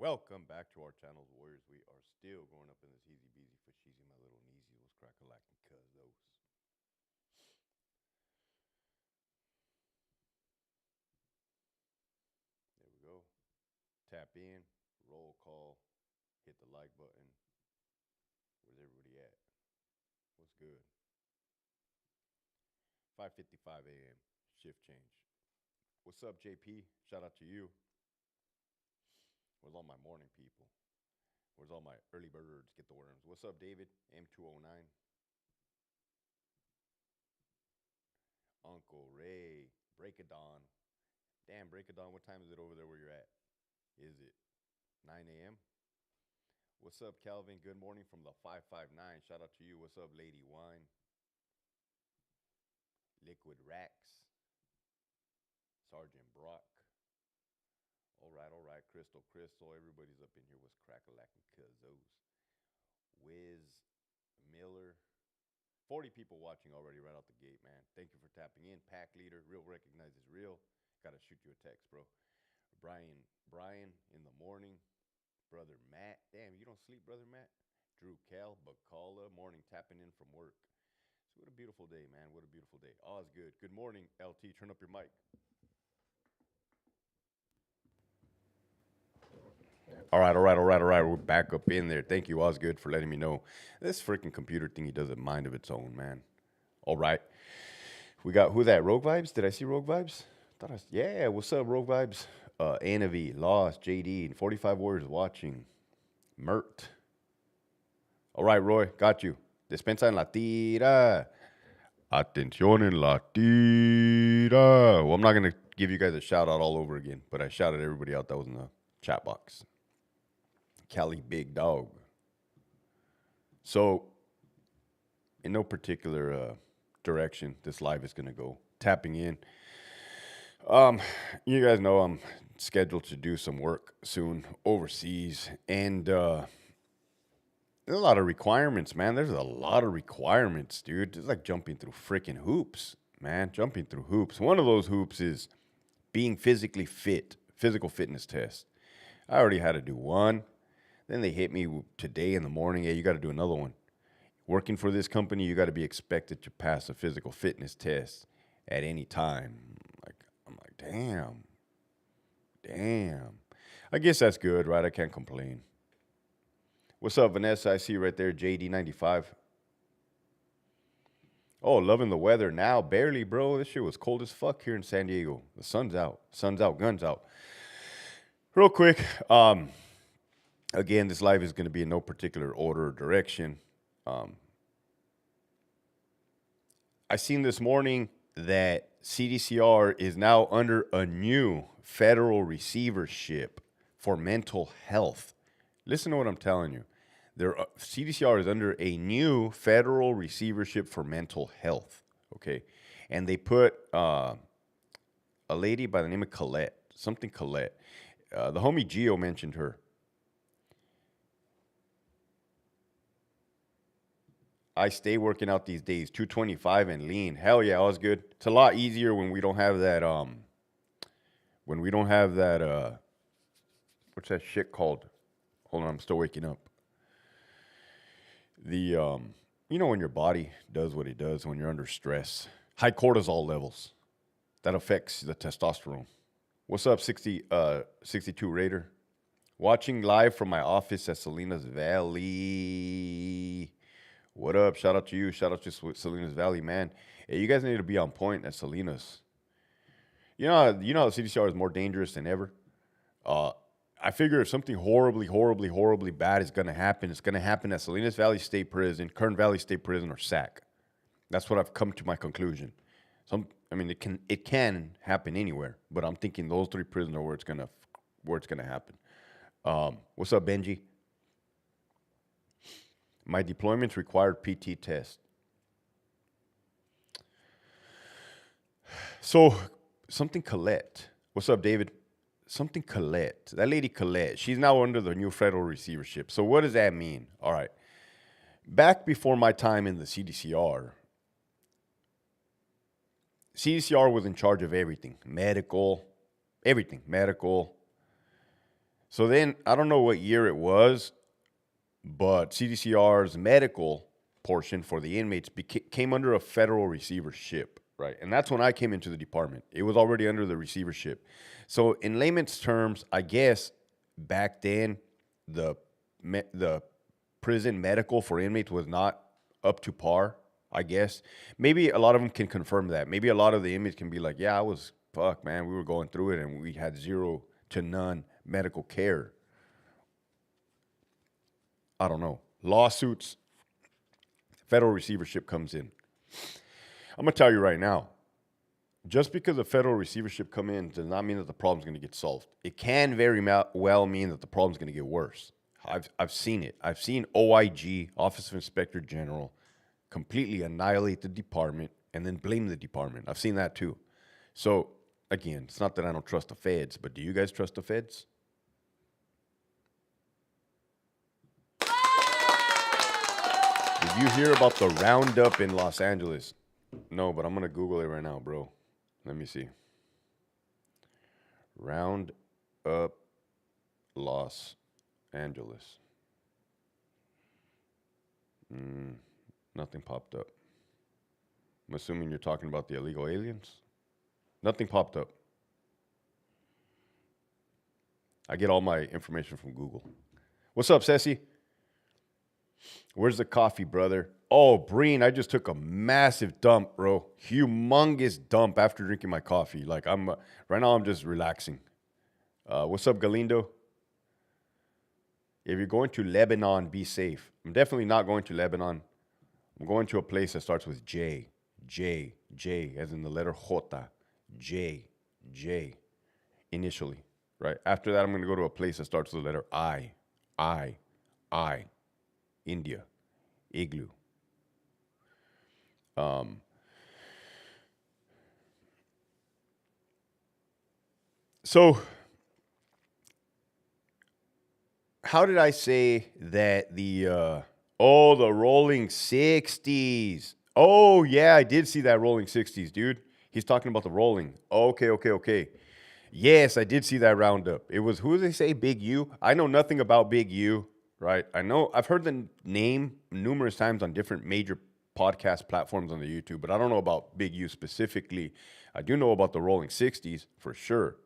Welcome back to our channel, Warriors. We are still going up in this easy beasy for cheesy. My little kneesy was crack a lacking cuz those. There we go. Tap in, roll call, hit the like button. Where's everybody at? What's good? 5:55 a.m. Shift change. What's up, JP? Shout out to you. Where's all my morning people? Where's all my early birds? Get the worms. What's up, David? M209. Uncle Ray. Break of dawn. Damn, break of dawn. What time is it over there where you're at? Is it 9 a.m.? What's up, Calvin? Good morning from the 559. Shout out to you. What's up, Lady Wine? Liquid Racks. Sergeant Brock. All right. Crystal. Everybody's up in here. What's crack-a-lacking cuzzos? Wiz Miller. 40 people watching already right out the gate, man. Thank you for tapping in. Pack leader. Real recognizes real. Gotta shoot you a text, bro. Brian in the morning. Brother Matt. Damn, you don't sleep, Brother Matt? Drew Cal, Bacala, morning tapping in from work. So what a beautiful day, man. What a beautiful day. All's good. Good morning, LT. Turn up your mic. All right. We're back up in there. Thank you, Osgood, for letting me know. This freaking computer thingy does a mind of its own, man. All right. We got, who's that? Rogue Vibes? Did I see Rogue Vibes? Yeah, what's up, Rogue Vibes? Anavi, Lost, JD, and 45 Warriors watching. Mert. All right, Roy, got you. Despensa en la tira. Atención en la tira. Well, I'm not going to give you guys a shout out all over again, but I shouted everybody out that was in the chat box. Cali Big Dog. So, in no particular direction, this live is going to go. Tapping in. You guys know I'm scheduled to do some work soon overseas, and there's a lot of requirements, man. There's a lot of requirements, dude. It's like jumping through freaking hoops, man. Jumping through hoops. One of those hoops is being physically fit, physical fitness test. I already had to do one. Then they hit me today in the morning. Hey, you got to do another one. Working for this company, you got to be expected to pass a physical fitness test at any time. I'm like, damn. I guess that's good, right? I can't complain. What's up, Vanessa? I see you right there, JD95. Oh, loving the weather now. Barely, bro. This shit was cold as fuck here in San Diego. The sun's out. Sun's out, guns out. Real quick, again, this live is going to be in no particular order or direction. I seen this morning that CDCR is now under a new federal receivership for mental health. Listen to what I'm telling you. CDCR is under a new federal receivership for mental health, okay? And they put a lady by the name of Colette, something Colette. The homie Gio mentioned her. I stay working out these days, 225 and lean. Hell yeah, all is good. It's a lot easier when we don't have that, what's that shit called? Hold on, I'm still waking up. You know when your body does what it does when you're under stress. High cortisol levels. That affects the testosterone. What's up, 62 Raider? Watching live from my office at Salinas Valley. What up? Shout out to you. Shout out to Salinas Valley, man. Hey, you guys need to be on point at Salinas. You know the CDCR is more dangerous than ever. I figure if something horribly bad is going to happen, it's going to happen at Salinas Valley State Prison, Kern Valley State Prison, or SAC. That's what I've come to my conclusion. It can happen anywhere, but I'm thinking those three prisons are where it's gonna happen. What's up, Benji? My deployments required PT test. So, something Colette. What's up, David? Something Colette. That lady Colette. She's now under the new federal receivership. So, what does that mean? All right. Back before my time in the CDCR was in charge of everything. Medical, everything. Medical. So then I don't know what year it was, but CDCR's medical portion for the inmates came under a federal receivership, right? And that's when I came into the department. It was already under the receivership. So in layman's terms, I guess back then the the prison medical for inmates was not up to par. I guess maybe a lot of them can confirm that. Maybe a lot of the inmates can be like, "Yeah, I was fuck, man. We were going through it, and we had zero to none medical care." I don't know. Lawsuits, federal receivership comes in. I'm gonna tell you right now. Just because a federal receivership come in does not mean that the problem's going to get solved. It can very well mean that the problem's going to get worse. I've seen it. I've seen OIG, Office of Inspector General, completely annihilate the department and then blame the department. I've seen that too. So again, it's not that I don't trust the feds, but do you guys trust the feds? Did you hear about the roundup in Los Angeles? No, but I'm going to Google it right now, bro. Let me see. Round up Los Angeles. Nothing popped up. I'm assuming you're talking about the illegal aliens. Nothing popped up. I get all my information from Google. What's up, Ceci? Where's the coffee, brother? Oh, Breen, I just took a massive dump, bro. Humongous dump after drinking my coffee. Like right now I'm just relaxing. What's up, Galindo? If you're going to Lebanon, be safe. I'm definitely not going to Lebanon. I'm going to a place that starts with J. J, J, as in the letter J. J, J, initially, right? After that, I'm going to go to a place that starts with the letter I. India, Igloo. So, how did I say that the Rolling 60s? Oh, yeah, I did see that Rolling 60s, dude. He's talking about the Rolling. Okay. Yes, I did see that roundup. It was, who did they say, Big U? I know nothing about Big U, right? I've heard the name numerous times on different major podcast platforms on the YouTube, but I don't know about Big U specifically. I do know about the Rolling 60s for sure.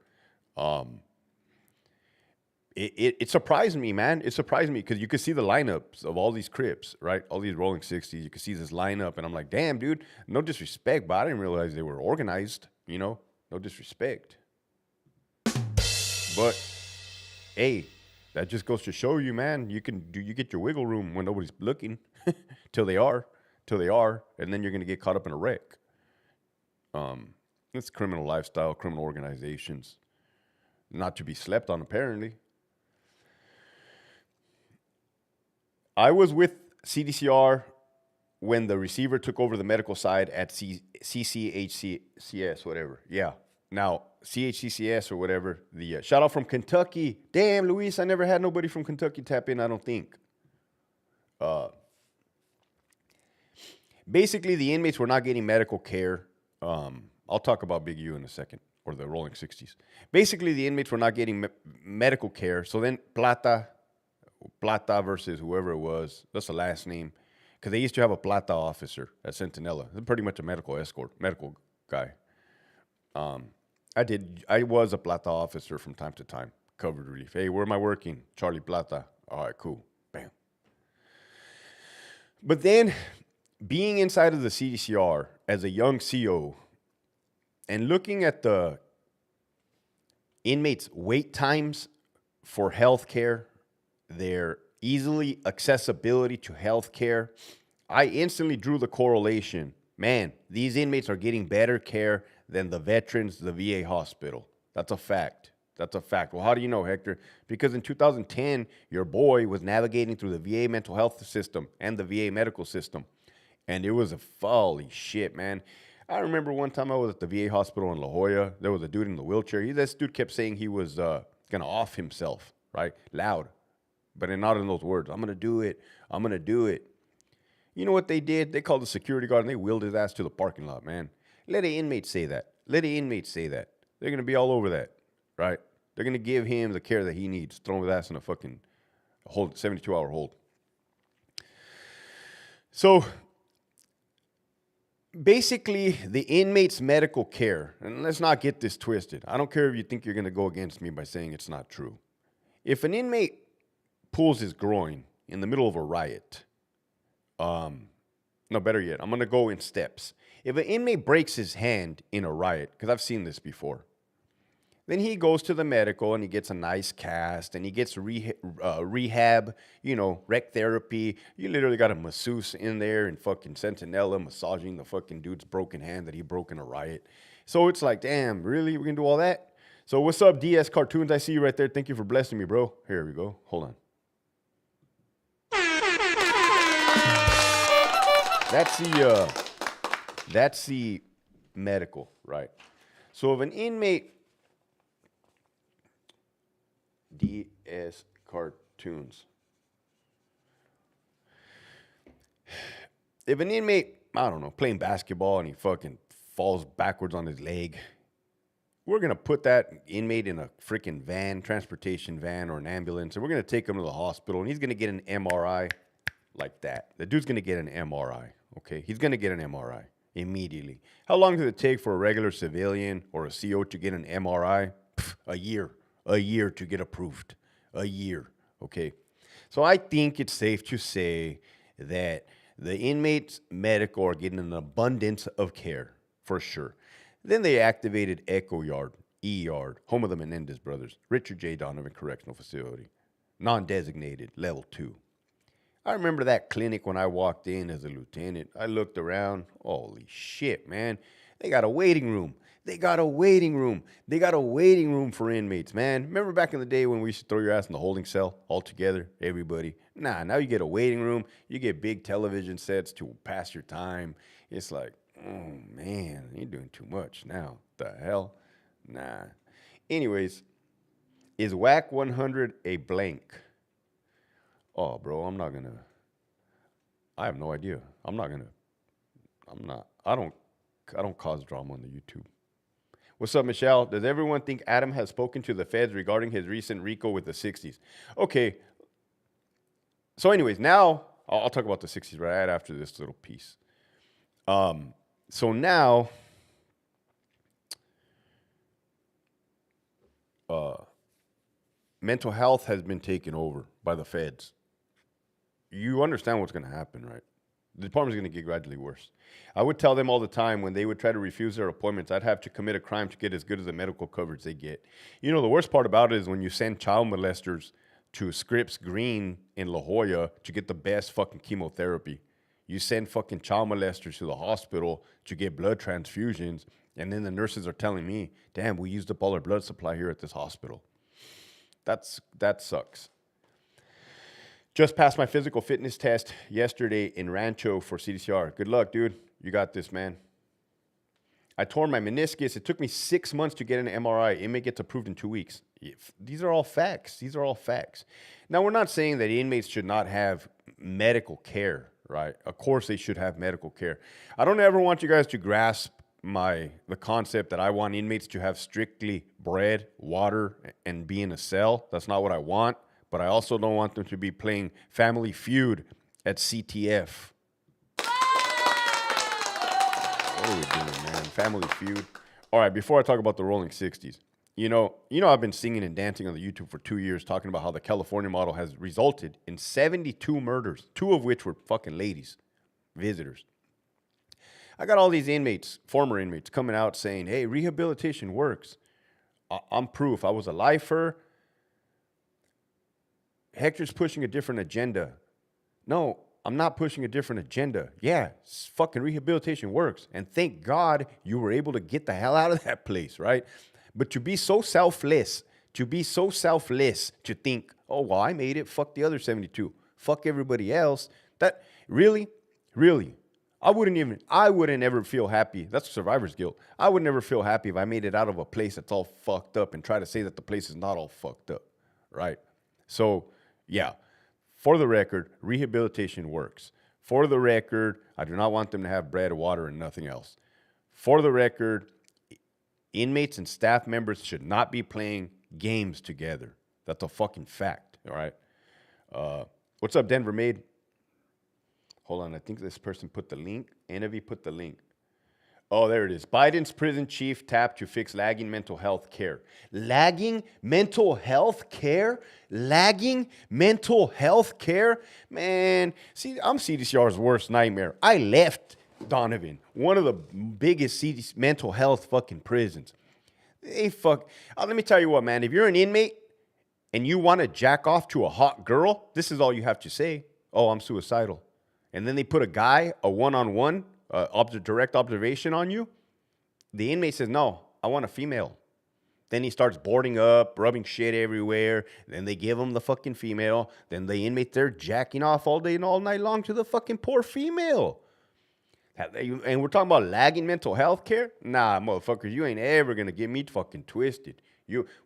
It surprised me, man. It surprised me because you could see the lineups of all these Crips, right? All these Rolling 60s. You could see this lineup, and I'm like, damn, dude, no disrespect, but I didn't realize they were organized, no disrespect. But, hey, that just goes to show you, man, you get your wiggle room when nobody's looking till they are, and then you're going to get caught up in a wreck. It's criminal lifestyle, criminal organizations, not to be slept on, apparently. I was with CDCR when the receiver took over the medical side at CCHCS, whatever. Yeah. Now, CHCCS or whatever, the shout out from Kentucky. Damn, Luis, I never had nobody from Kentucky tap in, I don't think. Basically, the inmates were not getting medical care. I'll talk about Big U in a second, or the Rolling 60s. Basically, the inmates were not getting medical care. So then Plata versus whoever it was, that's the last name, because they used to have a Plata officer at Centinela. Pretty much a medical guy. I was a Plata officer from time to time, covered relief. Hey, where am I working? Charlie Plata. All right, cool. Bam. But then, being inside of the CDCR as a young CO and looking at the inmates' wait times for health care, their easily accessibility to health care, I instantly drew the correlation. Man, these inmates are getting better care than the veterans, the VA hospital. That's a fact. Well, how do you know, Hector? Because in 2010, your boy was navigating through the VA mental health system and the VA medical system. And it was holy shit, man. I remember one time I was at the VA hospital in La Jolla. There was a dude in the wheelchair. This dude kept saying he was going to off himself, right? Loud. But not in those words. I'm going to do it. You know what they did? They called the security guard and they wheeled his ass to the parking lot, man. Let the inmates say that. They're going to be all over that, right? They're going to give him the care that he needs. Throw his ass in a fucking hold, 72-hour hold. So basically, the inmate's medical care, and let's not get this twisted. I don't care if you think you're going to go against me by saying it's not true. If an inmate pulls his groin in the middle of a riot, no, better yet, I'm going to go in steps. If an inmate breaks his hand in a riot, because I've seen this before, then he goes to the medical and he gets a nice cast and he gets rehab, rec therapy. You literally got a masseuse in there in fucking Sentinella massaging the fucking dude's broken hand that he broke in a riot. So it's like, damn, really? We're going to do all that? So what's up, DS Cartoons? I see you right there. Thank you for blessing me, bro. Here we go. Hold on. That's the medical, right? So if an inmate... DS Cartoons. If an inmate, I don't know, playing basketball and he fucking falls backwards on his leg, we're going to put that inmate in a freaking van, transportation van or an ambulance, and we're going to take him to the hospital, and he's going to get an MRI like that. The dude's going to get an MRI, okay? He's going to get an MRI immediately. How long does it take for a regular civilian or a CO to get an MRI? A year. A year to get approved. A year, okay? So I think it's safe to say that the inmates' medical are getting an abundance of care, for sure. Then they activated Echo Yard, E-Yard, home of the Menendez brothers, Richard J. Donovan Correctional Facility, non-designated, level 2. I remember that clinic when I walked in as a lieutenant. I looked around. Holy shit, man. They got a waiting room. They got a waiting room. They got a waiting room for inmates, man. Remember back in the day when we used to throw your ass in the holding cell all together, everybody? Nah, now you get a waiting room. You get big television sets to pass your time. It's like, oh, man, you're doing too much now. The hell? Nah. Anyways, is WAC 100 a blank? Oh, bro, I'm not going to. I have no idea. I don't cause drama on the YouTube. What's up, Michelle? Does everyone think Adam has spoken to the feds regarding his recent RICO with the 60s? Okay. So anyways, now I'll talk about the 60s right after this little piece. So now, mental health has been taken over by the feds. You understand what's going to happen, right? The department's going to get gradually worse. I would tell them all the time when they would try to refuse their appointments, I'd have to commit a crime to get as good as the medical coverage they get. You know, the worst part about it is when you send child molesters to Scripps Green in La Jolla to get the best fucking chemotherapy. You send fucking child molesters to the hospital to get blood transfusions, and then the nurses are telling me, damn, we used up all our blood supply here at this hospital. That sucks. Just passed my physical fitness test yesterday in Rancho for CDCR. Good luck, dude. You got this, man. I tore my meniscus. It took me 6 months to get an MRI. Inmate gets approved in 2 weeks. These are all facts. These are all facts. Now, we're not saying that inmates should not have medical care, right? Of course they should have medical care. I don't ever want you guys to grasp the concept that I want inmates to have strictly bread, water, and be in a cell. That's not what I want. But I also don't want them to be playing Family Feud at CTF. What are we doing, man? Family Feud. All right, before I talk about the rolling 60s, you know, I've been singing and dancing on the YouTube for 2 years, talking about how the California model has resulted in 72 murders, 2 of which were fucking ladies, visitors. I got all these inmates, former inmates, coming out saying, hey, rehabilitation works. I'm proof. I was a lifer. Hector's pushing a different agenda. No, I'm not pushing a different agenda. Yeah, fucking rehabilitation works. And thank God you were able to get the hell out of that place, right? But to be so selfless, to think, oh, well, I made it, fuck the other 72, fuck everybody else. That, really? I wouldn't ever feel happy. That's survivor's guilt. I would never feel happy if I made it out of a place that's all fucked up and try to say that the place is not all fucked up, right? So, yeah, for the record, rehabilitation works. For the record, I do not want them to have bread, water, and nothing else. For the record, inmates and staff members should not be playing games together. That's a fucking fact, all right? What's up, Denver Maid? Hold on, I think this person put the link. Enavi put the link. Oh, there it is. Biden's prison chief tapped to fix lagging mental health care. Lagging mental health care? Lagging mental health care? Man, see, I'm CDCR's worst nightmare. I left Donovan, one of the biggest mental health fucking prisons. Let me tell you what, man. If you're an inmate and you want to jack off to a hot girl, this is all you have to say. Oh, I'm suicidal. And then they put a one-on-one, direct observation on you. The inmate says, no, I want a female. Then he starts boarding up, rubbing shit everywhere. Then they give him the fucking female. Then the inmate, they're jacking off all day and all night long to the fucking poor female. And we're talking about lagging mental health care? Nah, motherfuckers, you ain't ever going to get me fucking twisted.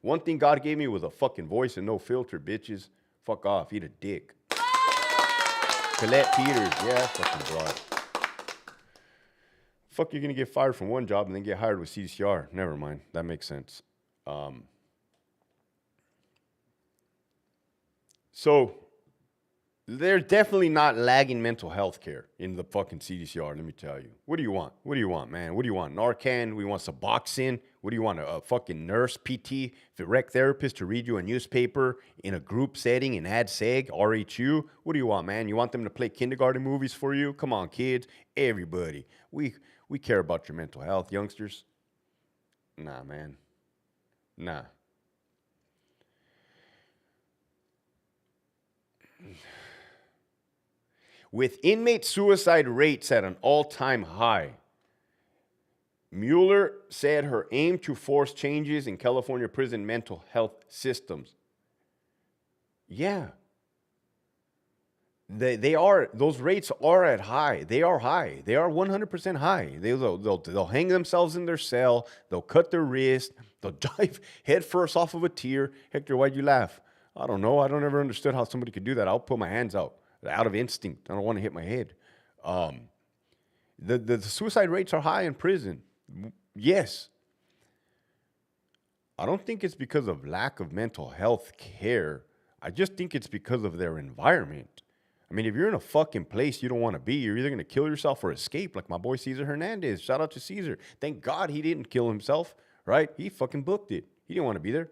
One thing God gave me was a fucking voice and no filter, bitches. Fuck off, eat a dick. Colette Peters, yeah, fucking broad. Fuck, you're going to get fired from one job and then get hired with CDCR. Never mind, that makes sense. So, they're definitely not lagging mental health care in the fucking CDCR, let me tell you. What do you want? What do you want, man? What do you want? Narcan? We want Suboxone? What do you want? A fucking nurse, PT, rec therapist to read you a newspaper in a group setting in AdSeg, RHU? What do you want, man? You want them to play kindergarten movies for you? Come on, kids. Everybody. We care about your mental health, youngsters. Nah, man. Nah. With inmate suicide rates at an all-time high, Mueller said her aim to force changes in California prison mental health systems. Yeah. Those rates are at high. They are high. They are 100% high. They'll hang themselves in their cell. They'll cut their wrist. They'll dive head first off of a tier. Hector, why'd you laugh? I don't know. I don't ever understood how somebody could do that. I'll put my hands out of instinct. I don't want to hit my head. The suicide rates are high in prison. Yes. I don't think it's because of lack of mental health care. I just think it's because of their environment. I mean, if you're in a fucking place you don't want to be, you're either going to kill yourself or escape, like my boy Cesar Hernandez. Shout out to Cesar. Thank God he didn't kill himself, right? He fucking booked it. He didn't want to be there.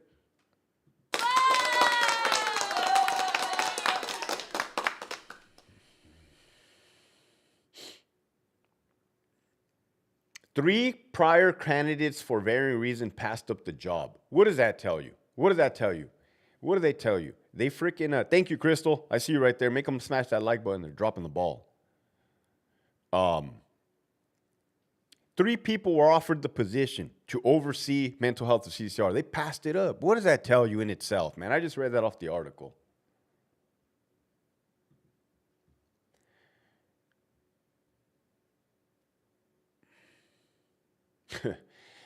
Three prior candidates for varying reasons passed up the job. What does that tell you? What does that tell you? What do they tell you? They freaking, thank you, Crystal. I see you right there. Make them smash that like button. They're dropping the ball. 3 people were offered the position to oversee mental health of CDCR. They passed it up. What does that tell you in itself, man? I just read that off the article.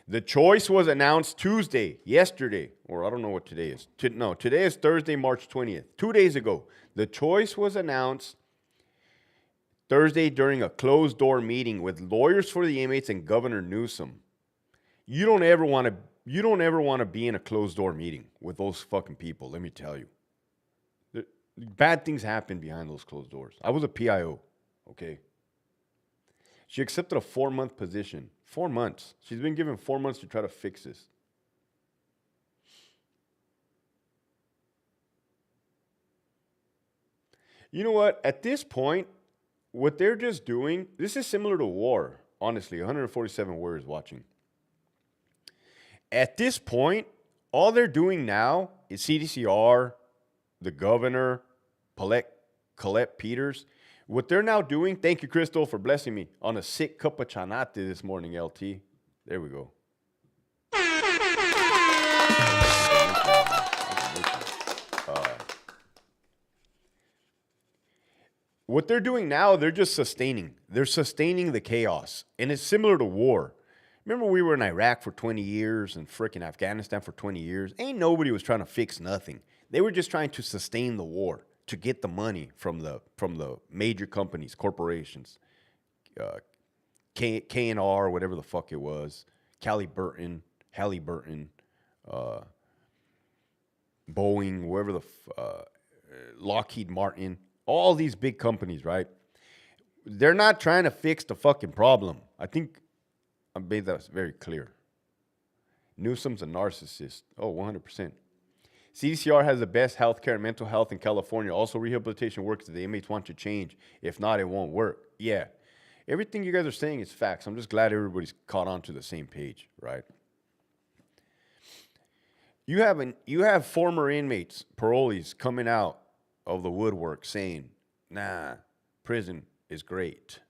The choice was announced Tuesday, yesterday, or I don't know what today is. Today is Thursday, March 20th. 2 days ago. The choice was announced Thursday during a closed-door meeting with lawyers for the inmates and Governor Newsom. You don't ever want to be in a closed-door meeting with those fucking people, let me tell you. Bad things happen behind those closed doors. I was a PIO, okay? She accepted a 4-month position. 4 months. She's been given 4 months to try to fix this. You know what? At this point, what they're just doing, this is similar to war, honestly. 147 warriors watching. At this point, all they're doing now is CDCR, the governor, Colette Peters. What they're now doing, thank you, Crystal, for blessing me on a sick cup of chanate this morning, LT. There we go. What they're doing now, they're just sustaining. They're sustaining the chaos. And it's similar to war. Remember we were in Iraq for 20 years and frickin' Afghanistan for 20 years? Ain't nobody was trying to fix nothing. They were just trying to sustain the war, to get the money from the major companies, corporations, K&R, whatever the fuck it was, Halliburton, Boeing, whoever Lockheed Martin, all these big companies, right? They're not trying to fix the fucking problem. I think I made that very clear. Newsom's a narcissist. Oh, 100%. CDCR has the best healthcare and mental health in California. Also, rehabilitation works if the inmates want to change. If not, it won't work. Yeah. Everything you guys are saying is facts. I'm just glad everybody's caught on to the same page, right? You have former inmates, parolees coming out of the woodwork saying, nah, prison is great.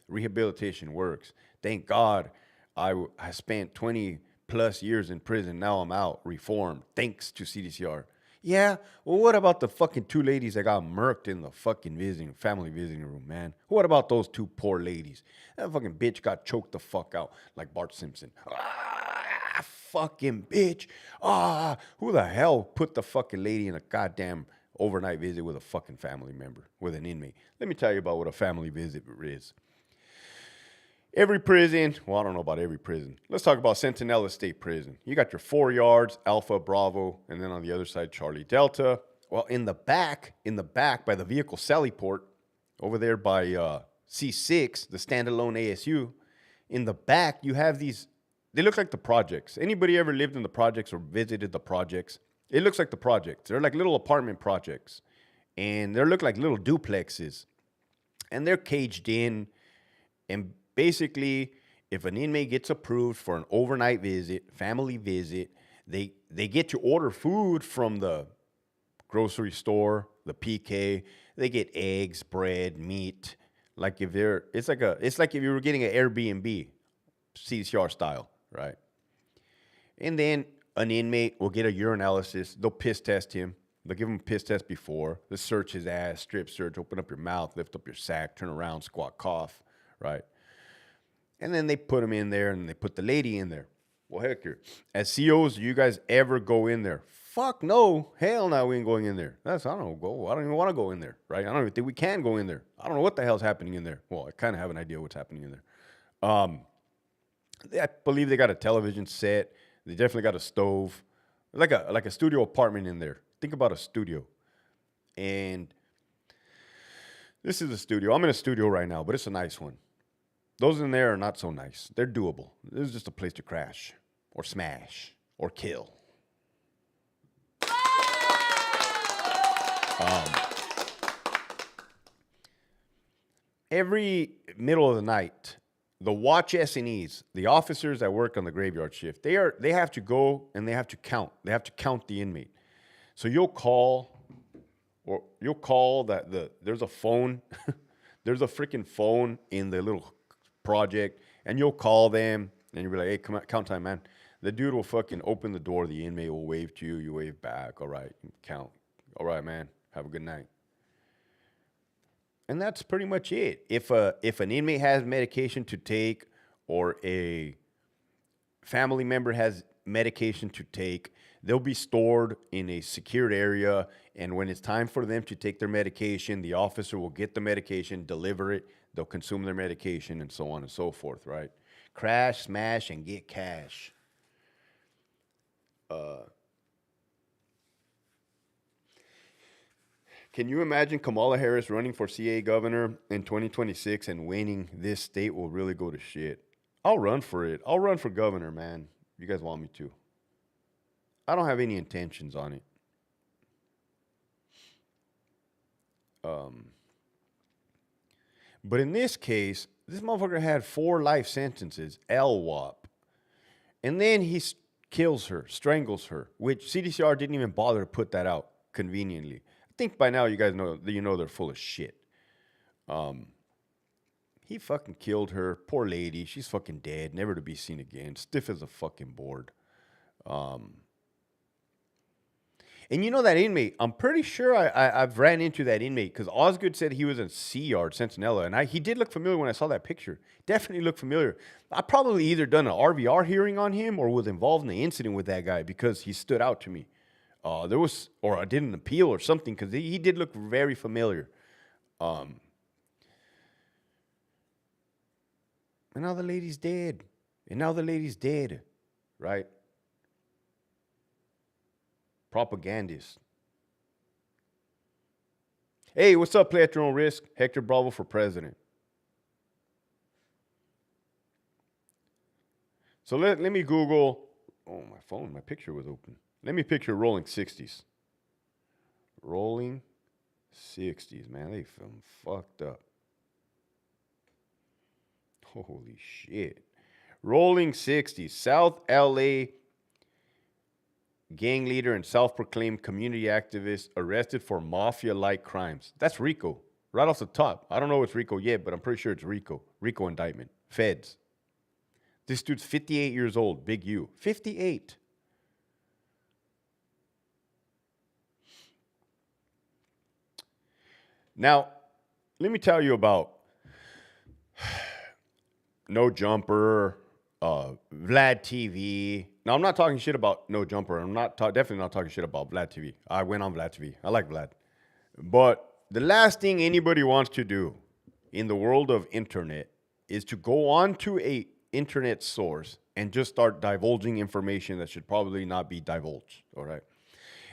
Rehabilitation works. Thank God I spent 20 plus years in prison. Now I'm out, reformed, thanks to CDCR. Yeah, well, what about the fucking two ladies that got murked in the fucking family visiting room, man? What about those two poor ladies? That fucking bitch got choked the fuck out like Bart Simpson. Ah, fucking bitch. Ah, who the hell put the fucking lady in a goddamn overnight visit with a fucking family member, with an inmate? Let me tell you about what a family visit is. Every prison, well, I don't know about every prison. Let's talk about Centinela State Prison. You got your 4 yards, Alpha, Bravo, and then on the other side, Charlie, Delta. Well, in the back by the vehicle sally port, over there by C6, the standalone ASU, in the back, you have these, they look like the projects. Anybody ever lived in the projects or visited the projects? It looks like the projects. They're like little apartment projects. And they look like little duplexes. And they're caged in. And basically, if an inmate gets approved for an overnight visit, family visit, they get to order food from the grocery store, the PK. They get eggs, bread, meat. Like if they're, it's like if you were getting an Airbnb, CCR style, right? And then an inmate will get a urinalysis. They'll piss test him. They'll give him a piss test before. They'll search his ass, strip search, open up your mouth, lift up your sack, turn around, squat, cough, right? And then they put him in there and they put the lady in there. Well, heck, as COs, do you guys ever go in there? Fuck no. Hell no, we ain't going in there. I don't go. I don't even want to go in there, right? I don't even think we can go in there. I don't know what the hell's happening in there. Well, I kind of have an idea what's happening in there. I believe they got a television set. They definitely got a stove. Like a studio apartment in there. Think about a studio. And this is a studio. I'm in a studio right now, but it's a nice one. Those in there are not so nice. They're doable. This is just a place to crash or smash or kill. Every middle of the night, the watch S&Es, the officers that work on the graveyard shift, they have to go and they have to count. They have to count the inmate. So you'll call that there's a phone, there's a freaking phone in the little project, and you'll call them and you'll be like, hey, come on, count time, man. The dude will fucking open the door. The inmate will wave to you. You wave back. All right, count. All right, man. Have a good night. And that's pretty much it. If an inmate has medication to take or a family member has medication to take, they'll be stored in a secured area. And when it's time for them to take their medication, the officer will get the medication, deliver it, they'll consume their medication, and so on and so forth, right? Crash, smash, and get cash. Can you imagine Kamala Harris running for CA governor in 2026 and winning? This state will really go to shit. I'll run for it. I'll run for governor, man. You guys want me to. I don't have any intentions on it. But in this case, this motherfucker had 4 life sentences, LWOP. And then he kills her, strangles her, which CDCR didn't even bother to put that out conveniently. I think by now you guys know they're full of shit. He fucking killed her. Poor lady. She's fucking dead, never to be seen again. Stiff as a fucking board. And you know that inmate, I'm pretty sure I've ran into that inmate because Osgood said he was in C Yard, Centinela, and he did look familiar when I saw that picture. Definitely looked familiar. I probably either done an RVR hearing on him or was involved in the incident with that guy because he stood out to me. Or I did an appeal or something because he did look very familiar. And now the lady's dead. Right? Propagandist. Hey, what's up? Play at your own risk. Hector Bravo for president. So let me Google. Oh, my phone, my picture was open. Let me picture rolling 60s. Rolling 60s, man. They film fucked up. Holy shit. Rolling 60s. South LA gang leader and self-proclaimed community activist arrested for mafia-like crimes. That's RICO. Right off the top. I don't know if it's RICO yet, but I'm pretty sure it's RICO. RICO indictment. Feds. This dude's 58 years old. Big U. 58. Now, let me tell you about No Jumper, Vlad TV. Now, I'm not talking shit about No Jumper. I'm not definitely not talking shit about Vlad TV. I went on Vlad TV. I like Vlad. But the last thing anybody wants to do in the world of internet is to go onto a internet source and just start divulging information that should probably not be divulged, all right?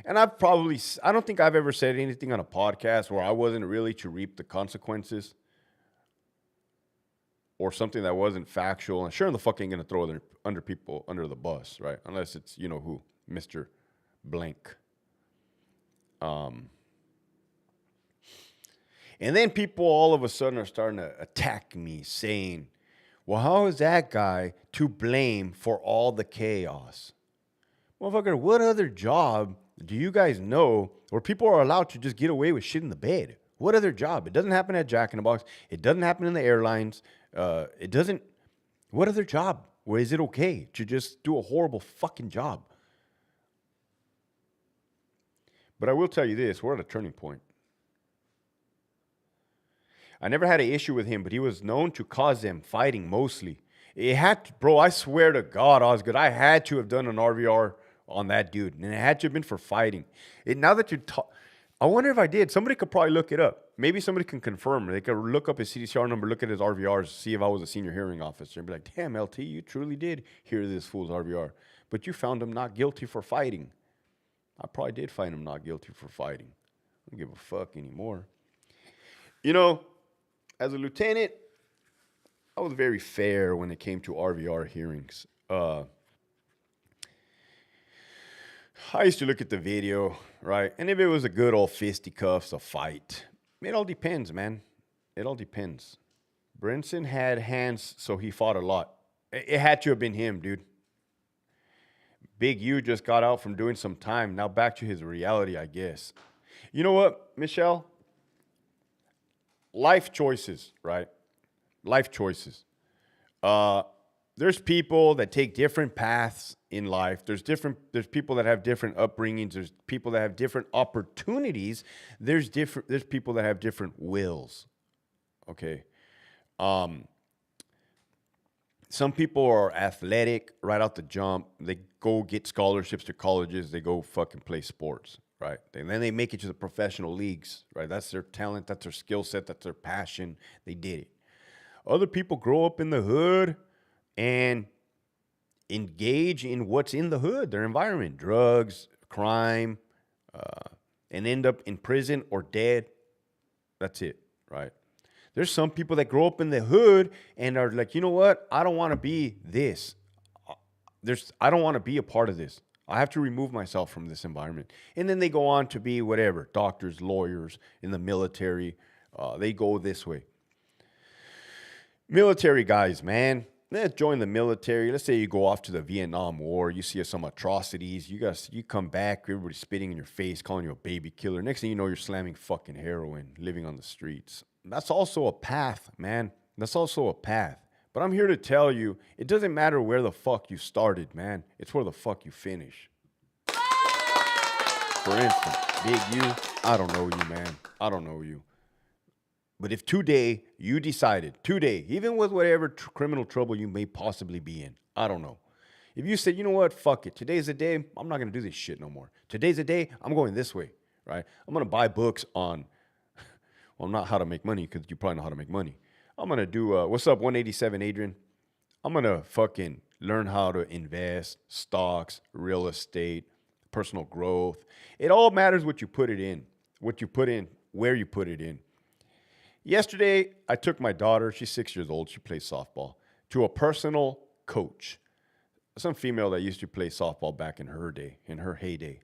And I don't think I've ever said anything on a podcast where I wasn't really to reap the consequences or something that wasn't factual. And sure, the fuck ain't gonna throw people under the bus, right? Unless it's, you know who, Mr. Blank. And then people all of a sudden are starting to attack me saying, well, how is that guy to blame for all the chaos? Motherfucker, what other job do you guys know where people are allowed to just get away with shit in the bed? What other job? It doesn't happen at Jack in the Box. It doesn't happen in the airlines. What other job where is it okay to just do a horrible fucking job? But I will tell you this, we're at a turning point. I never had an issue with him, but he was known to cause them fighting mostly. Bro, I swear to God, Osgood, I had to have done an RVR on that dude, and it had to have been for fighting. Now that you talk, I wonder if I did. Somebody could probably look it up. Maybe somebody can confirm. They could look up his CDCR number, look at his RVRs, see if I was a senior hearing officer, and be like, damn, LT, you truly did hear this fool's RVR. But you found him not guilty for fighting. I probably did find him not guilty for fighting. I don't give a fuck anymore. You know, as a lieutenant, I was very fair when it came to RVR hearings. I used to look at the video, right? And if it was a good old fisticuffs, a fight, it all depends, man. It all depends. Brinson had hands, so he fought a lot. It had to have been him, dude. Big U just got out from doing some time. Now back to his reality, I guess. You know what, Michelle? Life choices, right? Life choices. There's people that take different paths in life. There's people that have different upbringings. There's people that have different opportunities. There's people that have different wills. Okay. Some people are athletic right out the jump. They go get scholarships to colleges. They go fucking play sports, right? And then they make it to the professional leagues, right? That's their talent. That's their skill set. That's their passion. They did it. Other people grow up in the hood and engage in what's in the hood, their environment, drugs, crime, and end up in prison or dead. That's it, right? There's some people that grow up in the hood and are like, you know what? I don't want to be this. I don't want to be a part of this. I have to remove myself from this environment. And then they go on to be whatever, doctors, lawyers, in the military. They go this way. Military guys, man. Let's join the military. Let's say you go off to the Vietnam War. You see some atrocities. You come back. Everybody's spitting in your face, calling you a baby killer. Next thing you know, you're slamming fucking heroin, living on the streets. That's also a path, man. That's also a path. But I'm here to tell you, it doesn't matter where the fuck you started, man. It's where the fuck you finish. For instance, Big U, I don't know you, man. I don't know you. But if today you decided, even with whatever criminal trouble you may possibly be in, I don't know. If you said, you know what, fuck it. Today's the day, I'm not going to do this shit no more. Today's the day, I'm going this way, right? I'm going to buy books on, well, not how to make money, because you probably know how to make money. I'm going to do, what's up, 187 Adrian? I'm going to fucking learn how to invest, stocks, real estate, personal growth. It all matters what you put it in, where you put it in. Yesterday, I took my daughter, she's 6 years old, she plays softball, to a personal coach. Some female that used to play softball back in her day, in her heyday.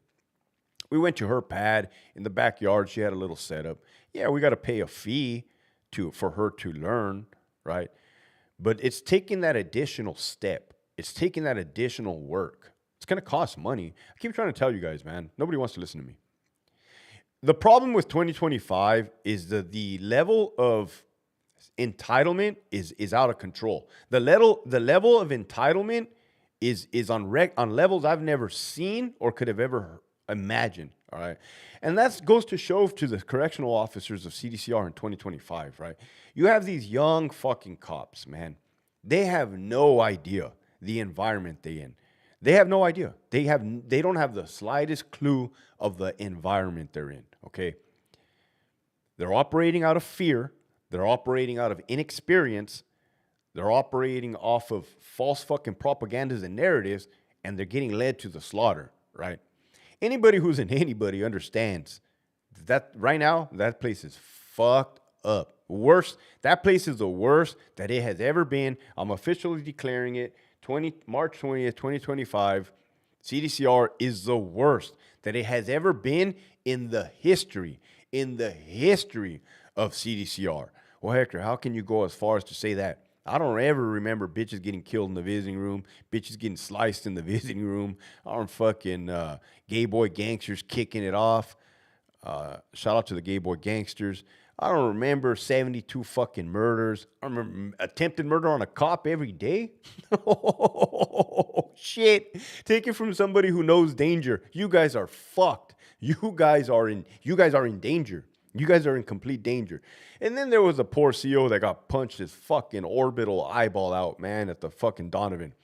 We went to her pad in the backyard. She had a little setup. Yeah, we got to pay a fee for her to learn, right? But it's taking that additional step. It's taking that additional work. It's going to cost money. I keep trying to tell you guys, man. Nobody wants to listen to me. The problem with 2025 is the level of entitlement is out of control. The level of entitlement is on levels I've never seen or could have ever imagined. All right, and that goes to show to the correctional officers of CDCR in 2025. Right, you have these young fucking cops, man. They have no idea the environment they're in. They have no idea. They don't have the slightest clue of the environment they're in. Okay, they're operating out of fear. They're operating out of inexperience. They're operating off of false fucking propagandas and narratives, and they're getting led to the slaughter, right? Anybody who's in anybody understands that right now, that place is fucked up. Worst, that place is the worst that it has ever been. I'm officially declaring it. March 20th, 2025, CDCR is the worst that it has ever been in the history of CDCR. Well, Hector, how can you go as far as to say that? I don't ever remember bitches getting killed in the visiting room, bitches getting sliced in the visiting room, or fucking gay boy gangsters kicking it off. Shout out to the gay boy gangsters. I don't remember 72 fucking murders. I remember attempted murder on a cop every day. Oh, shit. Take it from somebody who knows danger. You guys are fucked. You guys are in danger. You guys are in complete danger. And then there was a poor CO that got punched his fucking orbital eyeball out, man, at the fucking Donovan.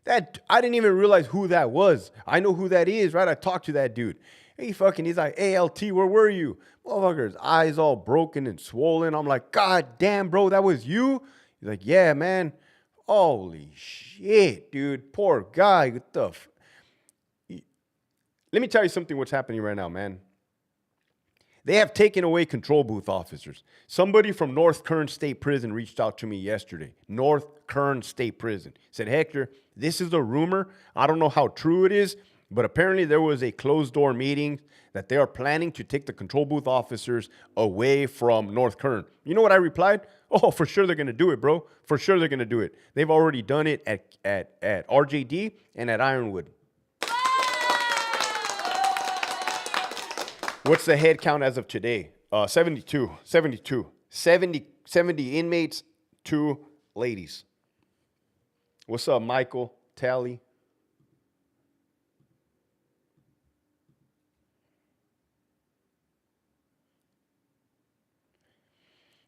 That I didn't even realize who that was. I know who that is, right? I talked to that dude. He's like, hey, LT, where were you? Motherfucker's eyes all broken and swollen. I'm like, God damn, bro, that was you? He's like, yeah, man. Holy shit, dude. Poor guy. What the Let me tell you something what's happening right now, man. They have taken away control booth officers. Somebody from North Kern State Prison reached out to me yesterday. North Kern State Prison. Said, Hector, this is a rumor. I don't know how true it is, but apparently there was a closed-door meeting that they are planning to take the control booth officers away from North Kern. You know what I replied? Oh, for sure they're going to do it, bro. For sure they're going to do it. They've already done it at RJD and at Ironwood. What's the head count as of today? 72. 70 inmates, 2 ladies. What's up, Michael, Tally?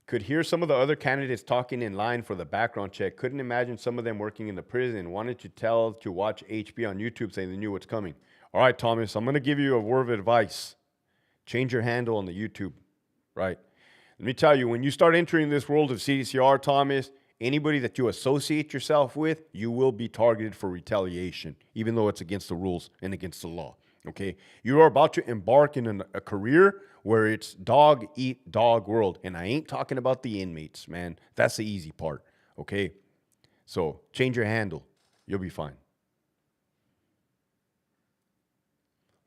Could hear some of the other candidates talking in line for the background check. Couldn't imagine some of them working in the prison. Wanted to watch HB on YouTube saying they knew what's coming. All right, Thomas, I'm going to give you a word of advice. Change your handle on the YouTube, right? Let me tell you, when you start entering this world of CDCR, Thomas, anybody that you associate yourself with, you will be targeted for retaliation, even though it's against the rules and against the law, okay? You are about to embark in a career where it's dog eat dog world, and I ain't talking about the inmates, man. That's the easy part, okay? So change your handle. You'll be fine.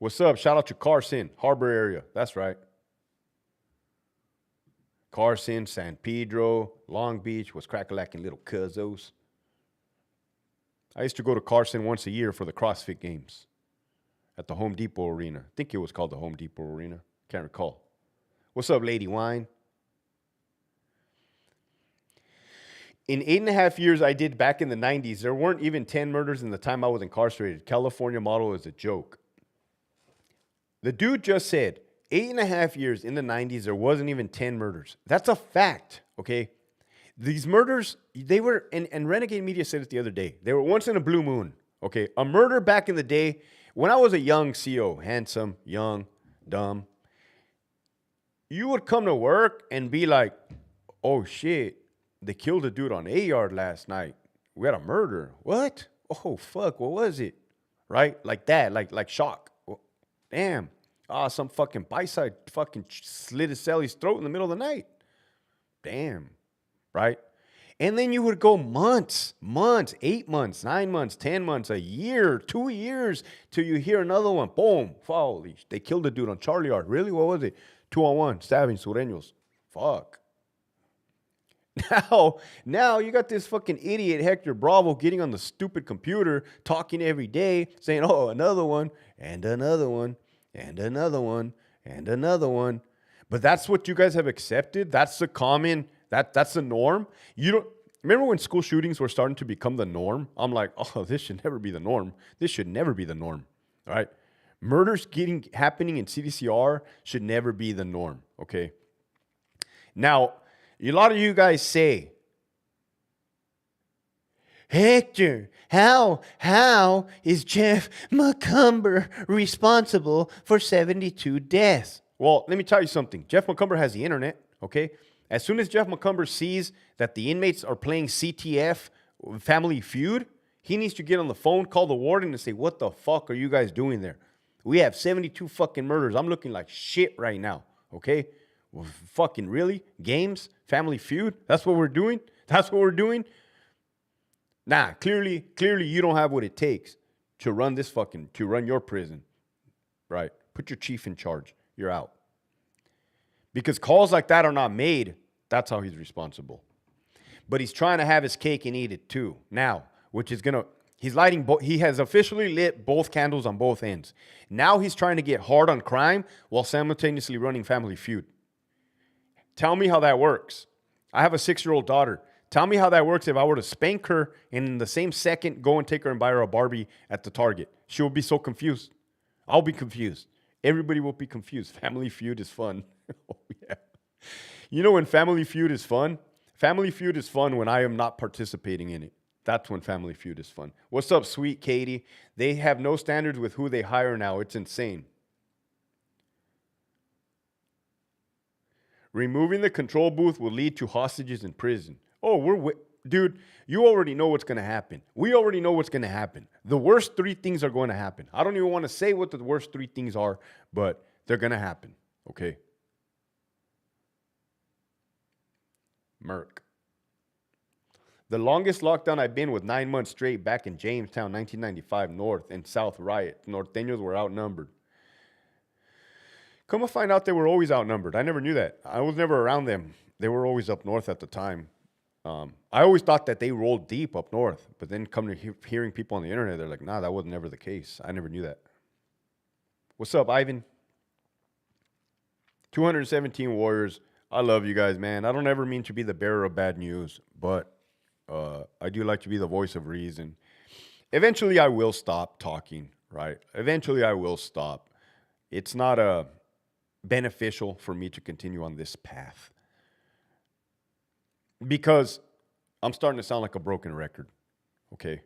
What's up? Shout out to Carson, Harbor area. That's right. Carson, San Pedro, Long Beach, was crack-a-lacking little cuzzos. I used to go to Carson once a year for the CrossFit Games at the Home Depot Arena. I think it was called the Home Depot Arena. Can't recall. What's up, Lady Wine? In 8.5 years I did back in the 90s, there weren't even 10 murders in the time I was incarcerated. California model is a joke. The dude just said 8.5 years in the 90s, there wasn't even 10 murders. That's a fact, okay? These murders, they were, and Renegade Media said it the other day, they were once in a blue moon, okay? A murder back in the day, when I was a young CO, handsome, young, dumb, you would come to work and be like, oh shit, they killed a dude on A-Yard last night. We had a murder. What? Oh fuck, what was it? Right? Like that, like shock. Damn. Some fucking bicep fucking slit his Sally's throat in the middle of the night. Damn. Right? And then you would go months, 8 months, 9 months, 10 months, a year, 2 years, till you hear another one. Boom. Holy, they killed the dude on Charlie Art. Really? What was it? 2-on-1, stabbing Sureños. Fuck. Now you got this fucking idiot Hector Bravo getting on the stupid computer, talking every day, saying, oh, another one, and another one, and another one, and another one. But that's what you guys have accepted. That's the common, that's the norm. You don't remember when school shootings were starting to become the norm? I'm like, oh, this should never be the norm. This should never be the norm. All right. Murders happening in CDCR should never be the norm. Okay. Now, a lot of you guys say, Hector, how is Jeff McCumber responsible for 72 deaths? Well, let me tell you something. Jeff McCumber has the internet, okay? As soon as Jeff McCumber sees that the inmates are playing CTF, Family Feud, he needs to get on the phone, call the warden, and say, what the fuck are you guys doing there? We have 72 fucking murders. I'm looking like shit right now, okay? Well, fucking really? Games? Family Feud? That's what we're doing? That's what we're doing? Nah, clearly you don't have what it takes to run your prison, right? Put your chief in charge. You're out. Because calls like that are not made. That's how he's responsible. But he's trying to have his cake and eat it too. Now, he has officially lit both candles on both ends. Now he's trying to get hard on crime while simultaneously running Family Feud. Tell me how that works. I have a 6-year-old daughter. Tell me how that works if I were to spank her and in the same second go and take her and buy her a Barbie at the Target. She will be so confused. I'll be confused. Everybody will be confused. Family Feud is fun. Oh, yeah. You know when Family Feud is fun? Family Feud is fun when I am not participating in it. That's when Family Feud is fun. What's up, sweet Katie? They have no standards with who they hire now. It's insane. Removing the control booth will lead to hostages in prison. Oh, dude, you already know what's going to happen. We already know what's going to happen. The worst 3 things are going to happen. I don't even want to say what the worst 3 things are, but they're going to happen, okay? Merc. The longest lockdown I've been was 9 months straight back in Jamestown, 1995, North and South riot. Norteños were outnumbered. Come to find out they were always outnumbered. I never knew that. I was never around them. They were always up north at the time. I always thought that they rolled deep up north, but then come to hearing people on the internet, they're like, nah, that was never the case. I never knew that. What's up, Ivan? 217 Warriors. I love you guys, man. I don't ever mean to be the bearer of bad news, but I do like to be the voice of reason. Eventually, I will stop talking, right? Eventually, I will stop. It's not beneficial for me to continue on this path because I'm starting to sound like a broken record, okay?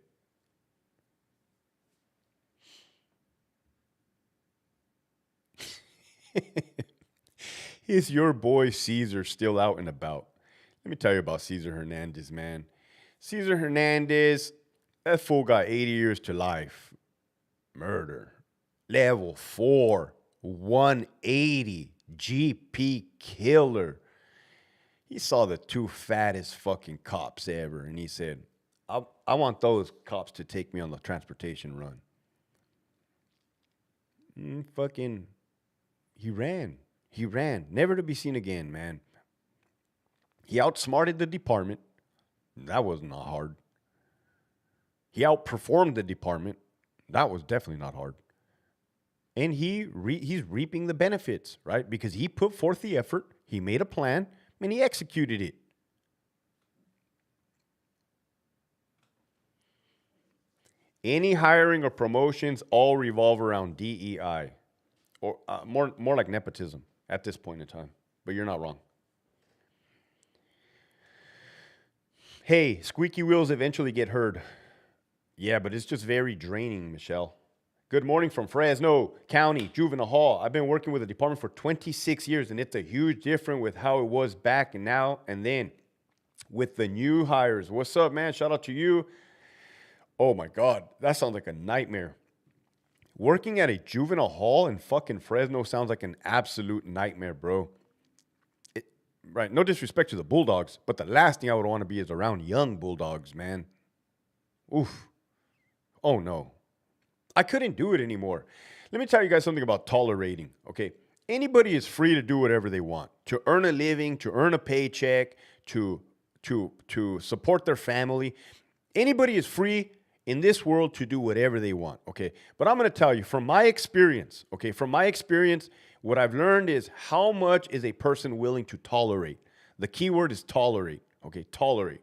Is your boy Caesar still out and about? Let me tell you about Cesar Hernandez, man. Cesar Hernandez, that fool got 80 years to life. Murder. Level 4. 180. GP killer. He saw the 2 fattest fucking cops ever, and he said, I want those cops to take me on the transportation run. He ran. He ran. Never to be seen again, man. He outsmarted the department. That was not hard. He outperformed the department. That was definitely not hard. And he's reaping the benefits, right? Because he put forth the effort, he made a plan, and he executed it. Any hiring or promotions all revolve around DEI. Or more like nepotism at this point in time. But you're not wrong. Hey, squeaky wheels eventually get heard. Yeah, but it's just very draining, Michelle. Good morning from Fresno County, Juvenile Hall. I've been working with the department for 26 years, and it's a huge difference with how it was back and now and then with the new hires. What's up, man? Shout out to you. Oh, my God. That sounds like a nightmare. Working at a juvenile hall in fucking Fresno sounds like an absolute nightmare, bro. Right, no disrespect to the Bulldogs, but the last thing I would want to be is around young Bulldogs, man. Oof. Oh, no. I couldn't do it anymore. Let me tell you guys something about tolerating, okay? Anybody is free to do whatever they want, to earn a living, to earn a paycheck, to support their family. Anybody is free in this world to do whatever they want, okay? But I'm going to tell you from my experience, okay? From my experience, what I've learned is how much is a person willing to tolerate. The key word is tolerate, okay? Tolerate.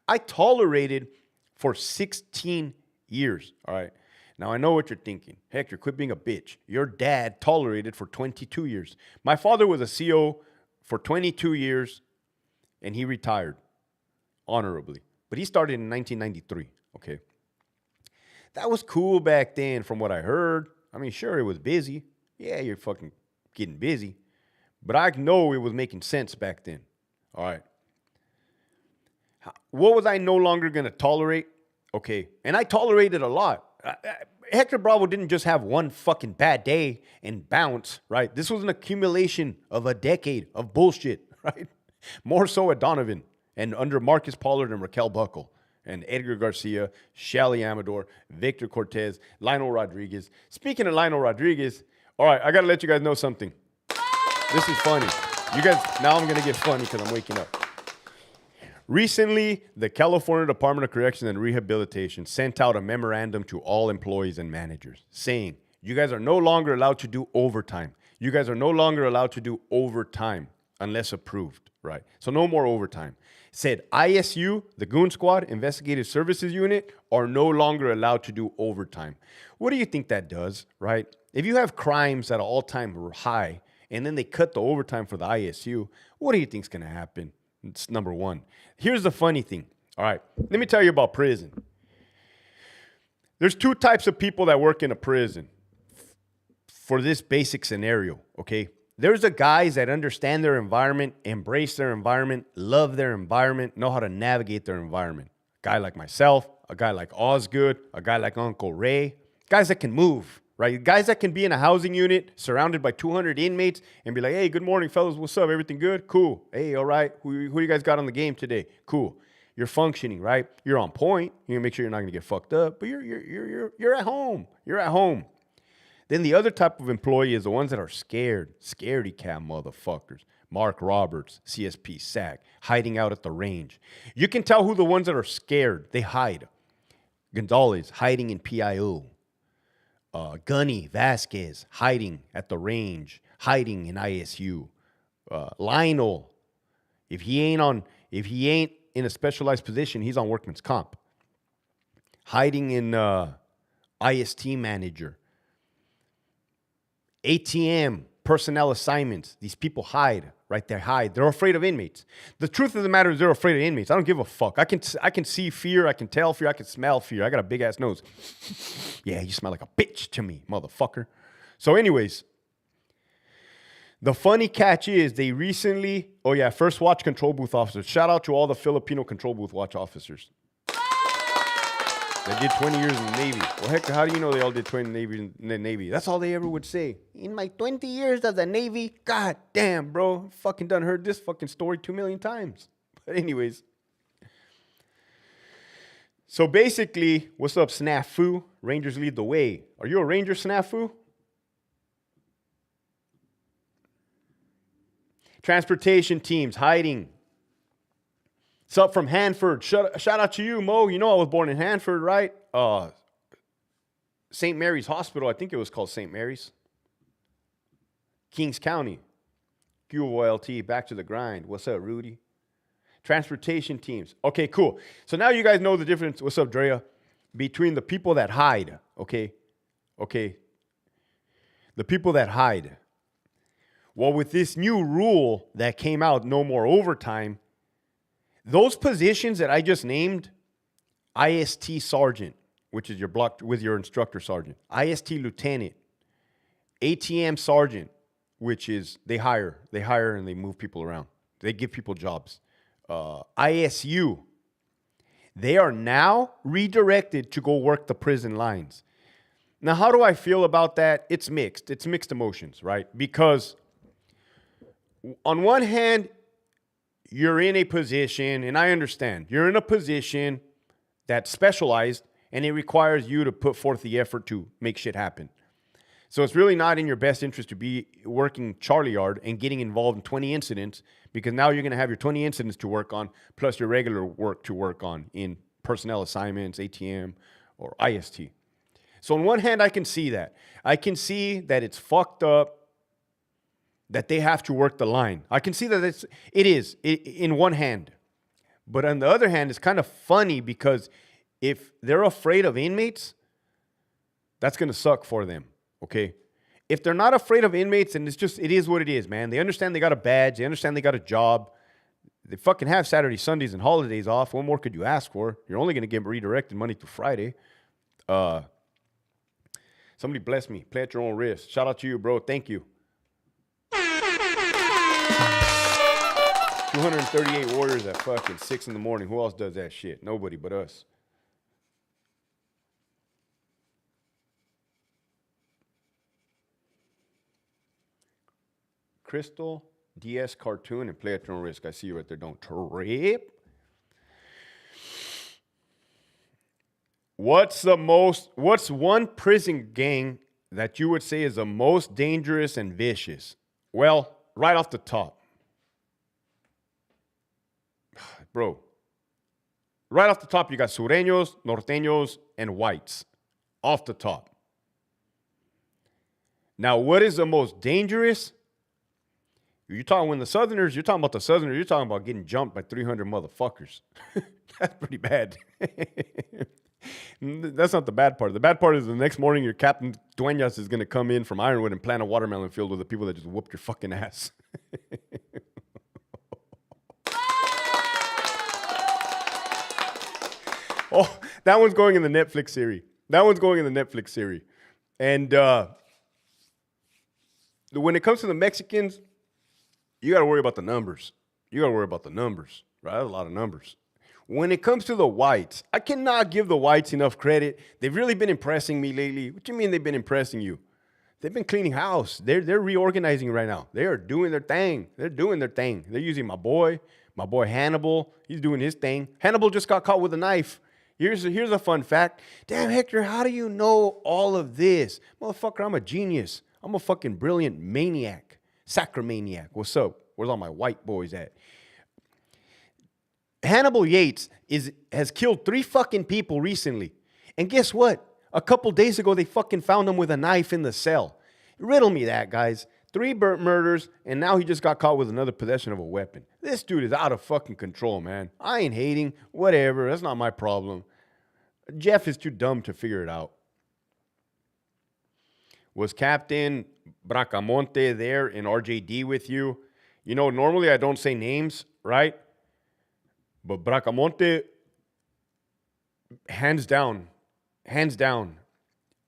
I tolerated for 16 years, all right? Now, I know what you're thinking. Hector, quit being a bitch. Your dad tolerated for 22 years. My father was a CO for 22 years, and he retired honorably. But he started in 1993, okay? That was cool back then from what I heard. I mean, sure, it was busy. Yeah, you're fucking getting busy. But I know it was making sense back then. All right. What was I no longer going to tolerate? Okay. And I tolerated a lot. Hector Bravo didn't just have one fucking bad day and bounce, right? This was an accumulation of a decade of bullshit, right? More so at Donovan and under Marcus Pollard and Raquel Buckle and Edgar Garcia, Shelly Amador, Victor Cortez, Lionel Rodriguez. Speaking of Lionel Rodriguez, all right, I got to let you guys know something. This is funny. You guys, now I'm going to get funny because I'm waking up. Recently, the California Department of Corrections and Rehabilitation sent out a memorandum to all employees and managers saying, you guys are no longer allowed to do overtime. You guys are no longer allowed to do overtime unless approved, right? So no more overtime. Said ISU, the Goon Squad, Investigative Services Unit, are no longer allowed to do overtime. What do you think that does, right? If you have crimes at an all-time high and then they cut the overtime for the ISU, what do you think is going to happen? It's number one. Here's the funny thing. All right, let me tell you about prison. There's two types of people that work in a prison for this basic scenario, okay? There's the guys that understand their environment, embrace their environment, love their environment, know how to navigate their environment. A guy like myself, a guy like Osgood, a guy like Uncle Ray, guys that can move, right? Guys that can be in a housing unit surrounded by 200 inmates and be like, hey, good morning, fellas. What's up? Everything good? Cool. Hey, all right. Who you guys got on the game today? Cool. You're functioning, right? You're on point. You make sure you're not going to get fucked up, but you're at home. You're at home. Then the other type of employee is the ones that are scared, scaredy cat motherfuckers. Mark Roberts, CSP SAC, hiding out at the range. You can tell who the ones that are scared. They hide. Gonzalez, hiding in PIO. Gunny Vasquez, hiding at the range, hiding in ISU. Lionel, if he ain't in a specialized position, he's on workman's comp. Hiding in IST manager. ATM, personnel assignments. These people hide, right? They hide. They're afraid of inmates. The truth of the matter is they're afraid of inmates. I don't give a fuck. I can see fear. I can tell fear. I can smell fear. I got a big ass nose. Yeah, you smell like a bitch to me, motherfucker. So anyways, the funny catch is they recently, first watch control booth officers. Shout out to all the Filipino control booth watch officers. They did 20 years in the Navy. Well, Hector, how do you know they all did 20 years in the Navy? That's all they ever would say. In my 20 years of the Navy, god damn, bro. Fucking done heard this fucking story 2 million times. But anyways. So basically, what's up, Snafu? Rangers lead the way. Are you a Ranger, Snafu? Transportation teams hiding. What's up from Hanford? Shout out to you, Mo. You know I was born in Hanford, right? St. Mary's Hospital. I think it was called St. Mary's. Kings County. QOLT, back to the grind. What's up, Rudy? Transportation teams. Okay, cool. So now you guys know the difference, what's up, Drea, between the people that hide, okay? The people that hide. Well, with this new rule that came out, no more overtime, those positions that I just named, IST sergeant, which is your block with your instructor sergeant, IST lieutenant, ATM sergeant, which is they hire and they move people around. They give people jobs. ISU, they are now redirected to go work the prison lines. Now, how do I feel about that? It's mixed. It's mixed emotions, right? Because on one hand, you're in a position, and I understand, you're in a position that's specialized and it requires you to put forth the effort to make shit happen. So it's really not in your best interest to be working Charlie yard and getting involved in 20 incidents, because now you're going to have your 20 incidents to work on plus your regular work to work on in personnel assignments, ATM, or IST. So on one hand, I can see that. I can see that it's fucked up that they have to work the line. I can see that it is in one hand. But on the other hand, it's kind of funny because if they're afraid of inmates, that's going to suck for them. Okay, if they're not afraid of inmates, and it is what it is, man. They understand they got a badge. They understand they got a job. They fucking have Saturday, Sundays, and holidays off. What more could you ask for? You're only going to get redirected Monday through Friday. Somebody bless me. Play at your own risk. Shout out to you, bro. Thank you. 238 warriors at fucking 6 in the morning. Who else does that shit? Nobody but us. Crystal, DS cartoon, and play at your own risk. I see you right there. Don't trip. What's one prison gang that you would say is the most dangerous and vicious? Well, right off the top. Bro. Right off the top, you got sureños, norteños, and whites. Off the top. Now, what is the most dangerous? You're talking about the Southerners, you're talking about getting jumped by 300 motherfuckers. That's pretty bad. That's not the bad part. The bad part is the next morning your Captain Dueñas is going to come in from Ironwood and plant a watermelon field with the people that just whooped your fucking ass. Oh, that one's going in the Netflix series. And when it comes to the Mexicans, you got to worry about the numbers. Right? That's a lot of numbers. When it comes to the whites, I cannot give the whites enough credit. They've really been impressing me lately. What do you mean they've been impressing you? They've been cleaning house. They're reorganizing right now. They are doing their thing. They're using my boy Hannibal. He's doing his thing. Hannibal just got caught with a knife. Here's a fun fact. Damn, Hector, how do you know all of this? Motherfucker, I'm a genius. I'm a fucking brilliant maniac. Sacramaniac. What's up? Where's all my white boys at? Hannibal Yates has killed 3 fucking people recently. And guess what? A couple days ago, they fucking found him with a knife in the cell. Riddle me that, guys. 3 murders, and now he just got caught with another possession of a weapon. This dude is out of fucking control, man. I ain't hating. Whatever. That's not my problem. Jeff is too dumb to figure it out. Was Captain Bracamonte there in RJD with you? You know, normally I don't say names, right? But Bracamonte, hands down,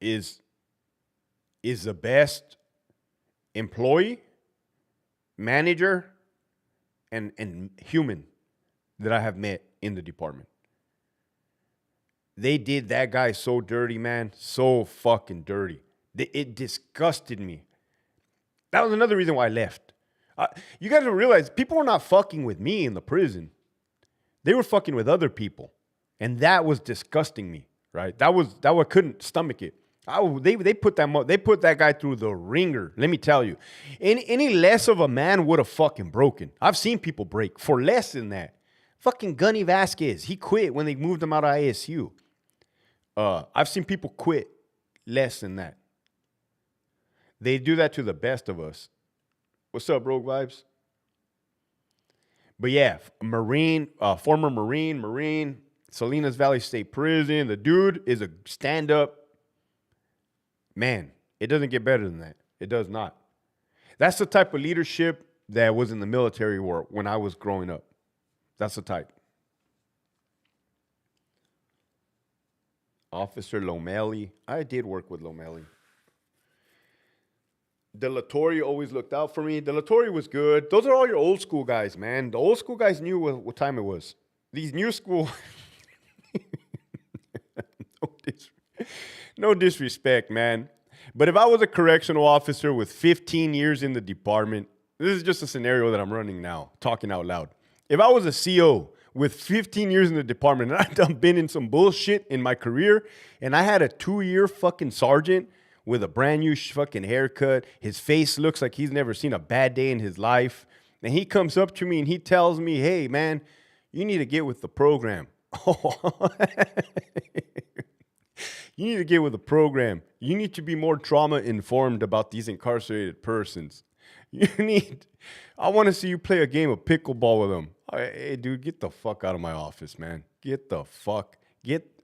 is the best employee, manager, and human that I have met in the department. They did that guy so dirty, man. So fucking dirty. It disgusted me. That was another reason why I left. You guys don't realize people were not fucking with me in the prison. They were fucking with other people. And that was disgusting me, right? That I couldn't stomach it. They put that guy through the ringer. Let me tell you. Any less of a man would have fucking broken. I've seen people break for less than that. Fucking Gunny Vasquez, he quit when they moved him out of ISU. I've seen people quit less than that. They do that to the best of us. What's up, Rogue Vibes? But yeah, former Marine, Salinas Valley State Prison. The dude is a stand-up man. It doesn't get better than that. It does not. That's the type of leadership that was in the military war when I was growing up. That's the type. Officer Lomeli. I did work with Lomeli. De La Torre always looked out for me. De La Torre was good. Those are all your old school guys, man. The old school guys knew what time it was. These new school... No disrespect, man. But if I was a correctional officer with 15 years in the department, this is just a scenario that I'm running now, talking out loud. If I was a CO with 15 years in the department and I'd done been in some bullshit in my career and I had a 2-year fucking sergeant with a brand new fucking haircut, his face looks like he's never seen a bad day in his life, and he comes up to me and he tells me, hey, man, you need to get with the program. You need to get with the program. You need to be more trauma informed about these incarcerated persons. I want to see you play a game of pickleball with them. Hey, dude, get the fuck out of my office, man.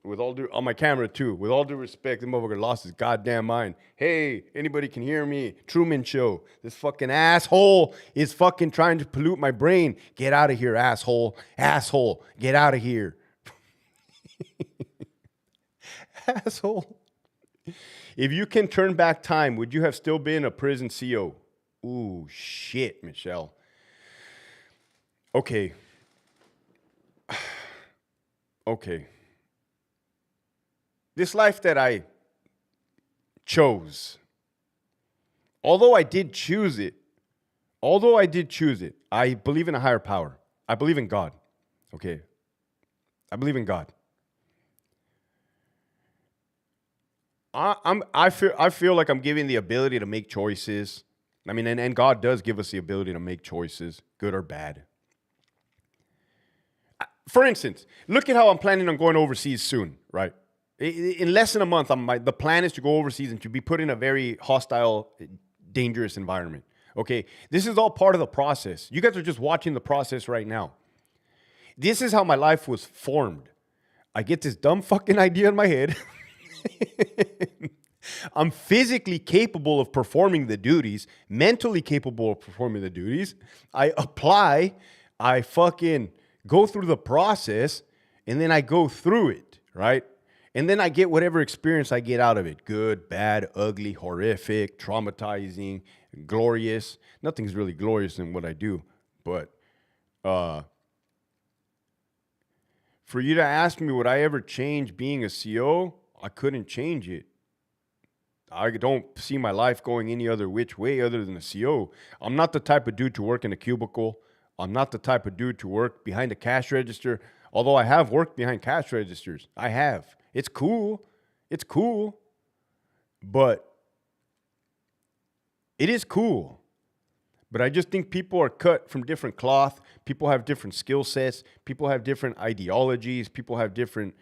On my camera too, with all due respect, the motherfucker lost his goddamn mind. Hey, anybody can hear me? Truman Show. This fucking asshole is fucking trying to pollute my brain. Get out of here, asshole. Asshole, get out of here. Asshole. If you can turn back time, would you have still been a prison CO? Ooh, shit, Michelle. Okay. Okay. This life that I chose, although I did choose it, I believe in a higher power. I believe in God. Okay. I believe in God. I feel like I'm given the ability to make choices. I mean, and God does give us the ability to make choices, good or bad. For instance, look at how I'm planning on going overseas soon, right? In less than a month, the plan is to go overseas and to be put in a very hostile, dangerous environment. Okay, this is all part of the process. You guys are just watching the process right now. This is how my life was formed. I get this dumb fucking idea in my head. I'm physically capable of performing the duties, mentally capable of performing the duties. I apply, I fucking go through the process, and then I go through it, right? And then I get whatever experience I get out of it. Good, bad, ugly, horrific, traumatizing, glorious. Nothing's really glorious in what I do. But for you to ask me, would I ever change being a CO? I couldn't change it. I don't see my life going any other which way other than a CO. I'm not the type of dude to work in a cubicle. I'm not the type of dude to work behind a cash register. Although I have worked behind cash registers. I have. It's cool. It's cool. But it is cool. But I just think people are cut from different cloth. People have different skill sets. People have different ideologies. People have different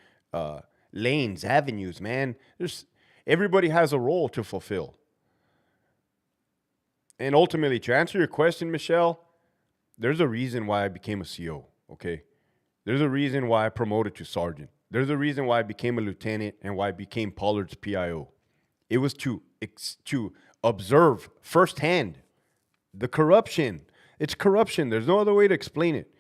lanes, avenues, man. Everybody has a role to fulfill. And ultimately, to answer your question, Michelle, there's a reason why I became a CO, okay? There's a reason why I promoted to sergeant. There's a reason why I became a lieutenant and why I became Pollard's PIO. It was to observe firsthand the corruption. It's corruption. There's no other way to explain it.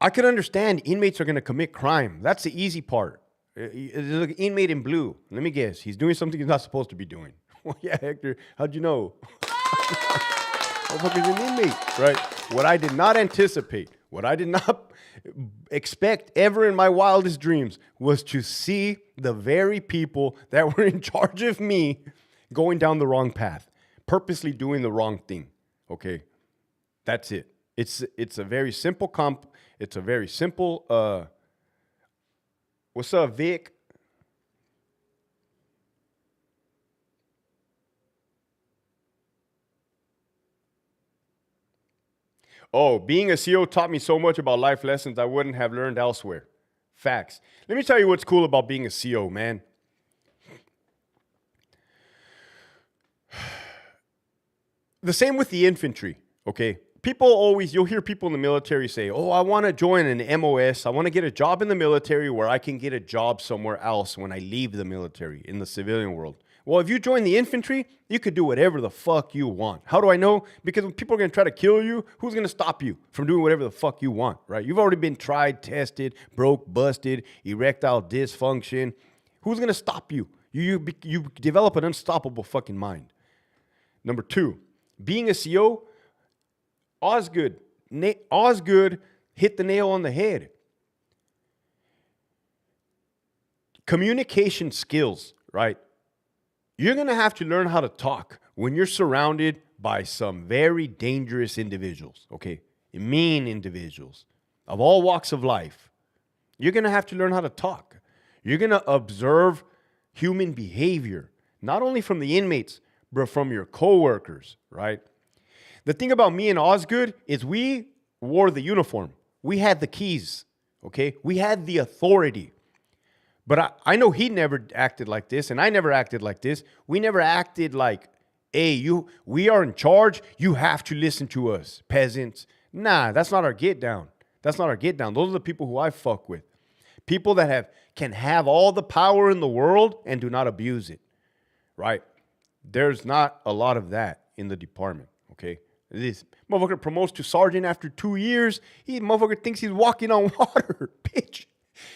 I could understand inmates are going to commit crime. That's the easy part. There's an inmate in blue. Let me guess. He's doing something he's not supposed to be doing. Well, yeah, Hector, how'd you know? Motherfucker's an inmate, right? What I did not anticipate, what I did not expect ever in my wildest dreams was to see the very people that were in charge of me going down the wrong path, purposely doing the wrong thing, okay? That's it. It's a very simple it's a very simple, what's up, Vic? Oh, being a CO taught me so much about life lessons I wouldn't have learned elsewhere. Facts. Let me tell you what's cool about being a CO, man. The same with the infantry, okay? You'll hear people in the military say, oh, I want to join an MOS. I want to get a job in the military where I can get a job somewhere else when I leave the military in the civilian world. Well, if you join the infantry, you could do whatever the fuck you want. How do I know? Because when people are going to try to kill you, who's going to stop you from doing whatever the fuck you want, right? You've already been tried, tested, broke, busted, erectile dysfunction. Who's going to stop you? You develop an unstoppable fucking mind. Number two, being a CO, Osgood hit the nail on the head. Communication skills, right? You're going to have to learn how to talk when you're surrounded by some very dangerous individuals, okay? Mean individuals of all walks of life. You're going to have to learn how to talk. You're going to observe human behavior, not only from the inmates, but from your coworkers, right? The thing about me and Osgood is we wore the uniform. We had the keys, okay? We had the authority. But I know he never acted like this, and I never acted like this. We never acted like, hey, we are in charge. You have to listen to us, peasants. Nah, that's not our get down. That's not our get down. Those are the people who I fuck with. People that can have all the power in the world and do not abuse it, right? There's not a lot of that in the department, okay? This motherfucker promotes to sergeant after 2 years. He motherfucker thinks he's walking on water, bitch.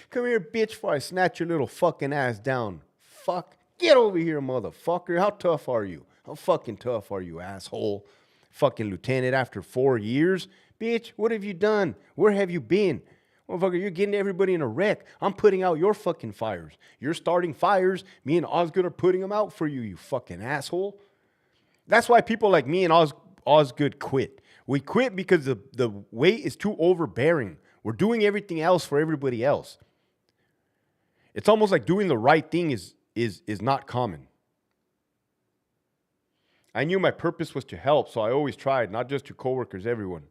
Come here, bitch, before I snatch your little fucking ass down. Fuck. Get over here, motherfucker. How tough are you? How fucking tough are you, asshole? Fucking lieutenant after 4 years? Bitch, what have you done? Where have you been? Motherfucker, you're getting everybody in a wreck. I'm putting out your fucking fires. You're starting fires. Me and Osgood are putting them out for you, you fucking asshole. That's why people like me and Osgood quit. We quit because the weight is too overbearing. We're doing everything else for everybody else. It's almost like doing the right thing is not common. I knew my purpose was to help, so I always tried, not just to coworkers, everyone.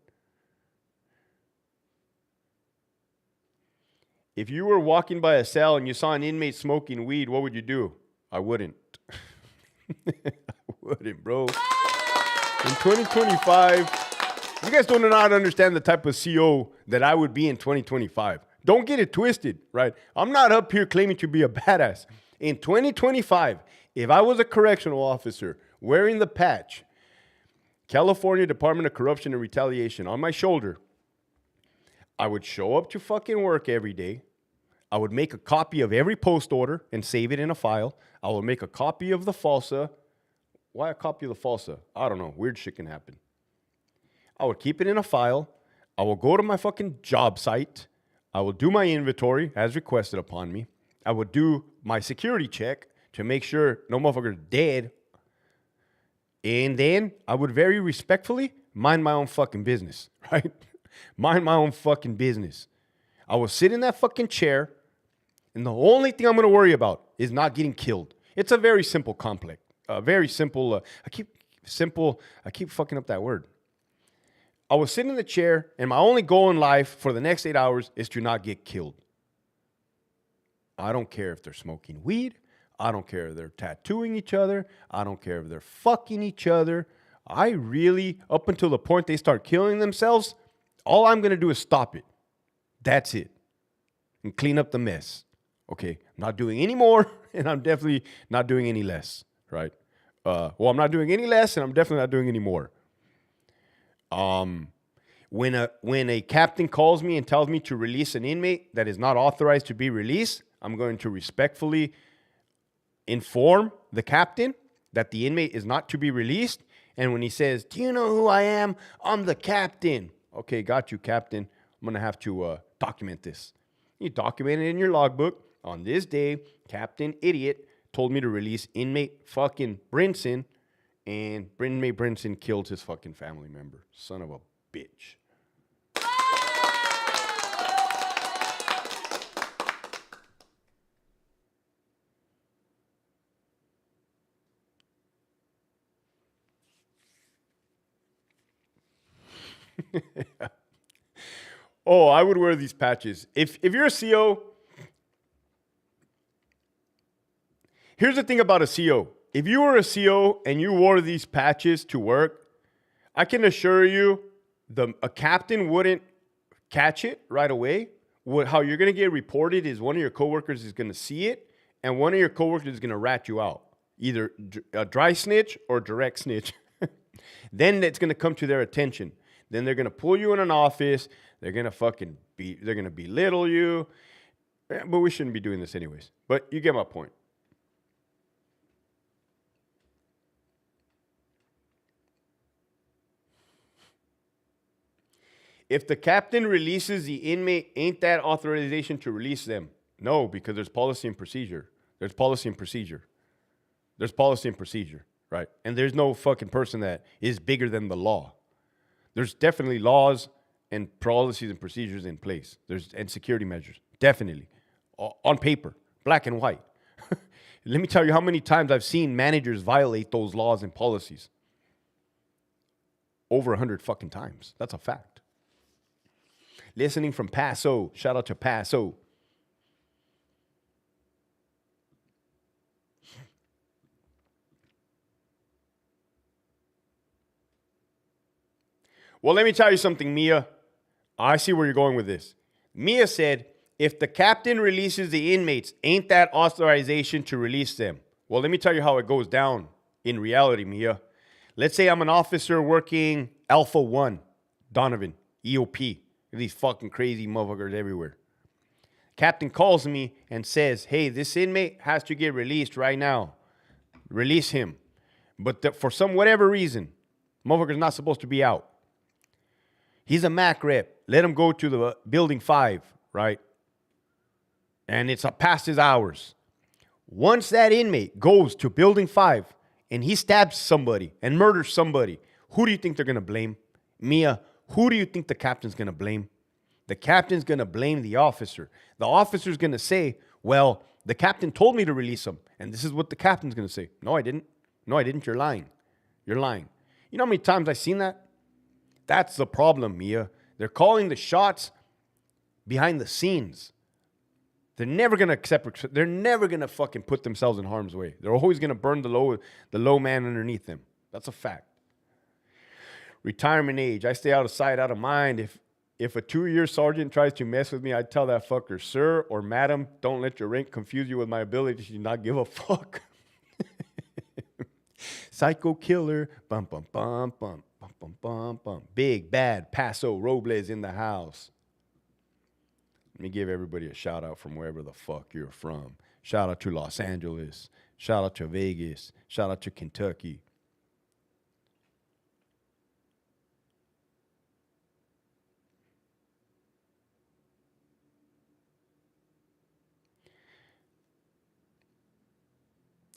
If you were walking by a cell and you saw an inmate smoking weed, what would you do? I wouldn't. I wouldn't, bro. In 2025... You guys do not understand the type of CO that I would be in 2025. Don't get it twisted, right? I'm not up here claiming to be a badass. In 2025, if I was a correctional officer wearing the patch, California Department of Corruption and Retaliation on my shoulder, I would show up to fucking work every day. I would make a copy of every post order and save it in a file. I would make a copy of the FALSA. Why a copy of the FALSA? I don't know. Weird shit can happen. I would keep it in a file. I will go to my fucking job site. I will do my inventory as requested upon me. I would do my security check to make sure no motherfucker's dead. And then I would very respectfully mind my own fucking business, right? Mind my own fucking business. I will sit in that fucking chair, and the only thing I'm going to worry about is not getting killed. It's a very simple complex. Very simple. I keep fucking up that word. I was sitting in the chair, and my only goal in life for the next 8 hours is to not get killed. I don't care if they're smoking weed. I don't care if they're tattooing each other. I don't care if they're fucking each other. I really, up until the point they start killing themselves, all I'm going to do is stop it. That's it. And clean up the mess. Okay, I'm not doing any more, and I'm definitely not doing any less, right? I'm not doing any less, and I'm definitely not doing any more. When a captain calls me and tells me to release an inmate that is not authorized to be released, I'm going to respectfully inform the captain that the inmate is not to be released. And when he says, "Do you know who I am? I'm the captain." Okay, got you, captain. I'm going to have to document this. You document it in your logbook. On this day, Captain Idiot told me to release inmate fucking Brinson, and inmate Brinson killed his fucking family member. Son of a bitch. Oh, I would wear these patches. If you're a CO, here's the thing about a CO. If you were a CO and you wore these patches to work, I can assure you a captain wouldn't catch it right away. How you're going to get reported is one of your coworkers is going to see it, and one of your coworkers is going to rat you out. Either a dry snitch or direct snitch. Then it's going to come to their attention. Then they're going to pull you in an office. They're going to belittle you. But we shouldn't be doing this anyways. But you get my point. If the captain releases the inmate, ain't that authorization to release them? No, because there's policy and procedure. There's policy and procedure. There's policy and procedure, right? And there's no fucking person that is bigger than the law. There's definitely laws and policies and procedures in place. And security measures, definitely, on paper, black and white. Let me tell you how many times I've seen managers violate those laws and policies. Over 100 fucking times. That's a fact. Listening from Paso. Shout out to Paso. Well, let me tell you something, Mia. I see where you're going with this. Mia said, if the captain releases the inmates, ain't that authorization to release them? Well, let me tell you how it goes down in reality, Mia. Let's say I'm an officer working Alpha 1, Donovan, EOP. These fucking crazy motherfuckers everywhere. Captain calls me and says, hey, this inmate has to get released right now. Release him. But for some whatever reason, motherfucker's not supposed to be out. He's a MAC rep. Let him go to the building 5, right? And it's past his hours. Once that inmate goes to building 5 and he stabs somebody and murders somebody, who do you think they're going to blame? Mia, who do you think the captain's going to blame? The captain's going to blame the officer. The officer's going to say, well, the captain told me to release him. And this is what the captain's going to say. No, I didn't. No, I didn't. You're lying. You're lying. You know how many times I've seen that? That's the problem, Mia. They're calling the shots behind the scenes. They're never going to accept. They're never going to fucking put themselves in harm's way. They're always going to burn the low man underneath them. That's a fact. Retirement age. I stay out of sight, out of mind. If a 2-year sergeant tries to mess with me, I tell that fucker, sir or madam, don't let your rank confuse you with my ability to not give a fuck. Psycho killer. Bum, bum, bum, bum. Bum, bum, bum, bum. Big, bad Paso Robles in the house. Let me give everybody a shout out from wherever the fuck you're from. Shout out to Los Angeles. Shout out to Vegas. Shout out to Kentucky.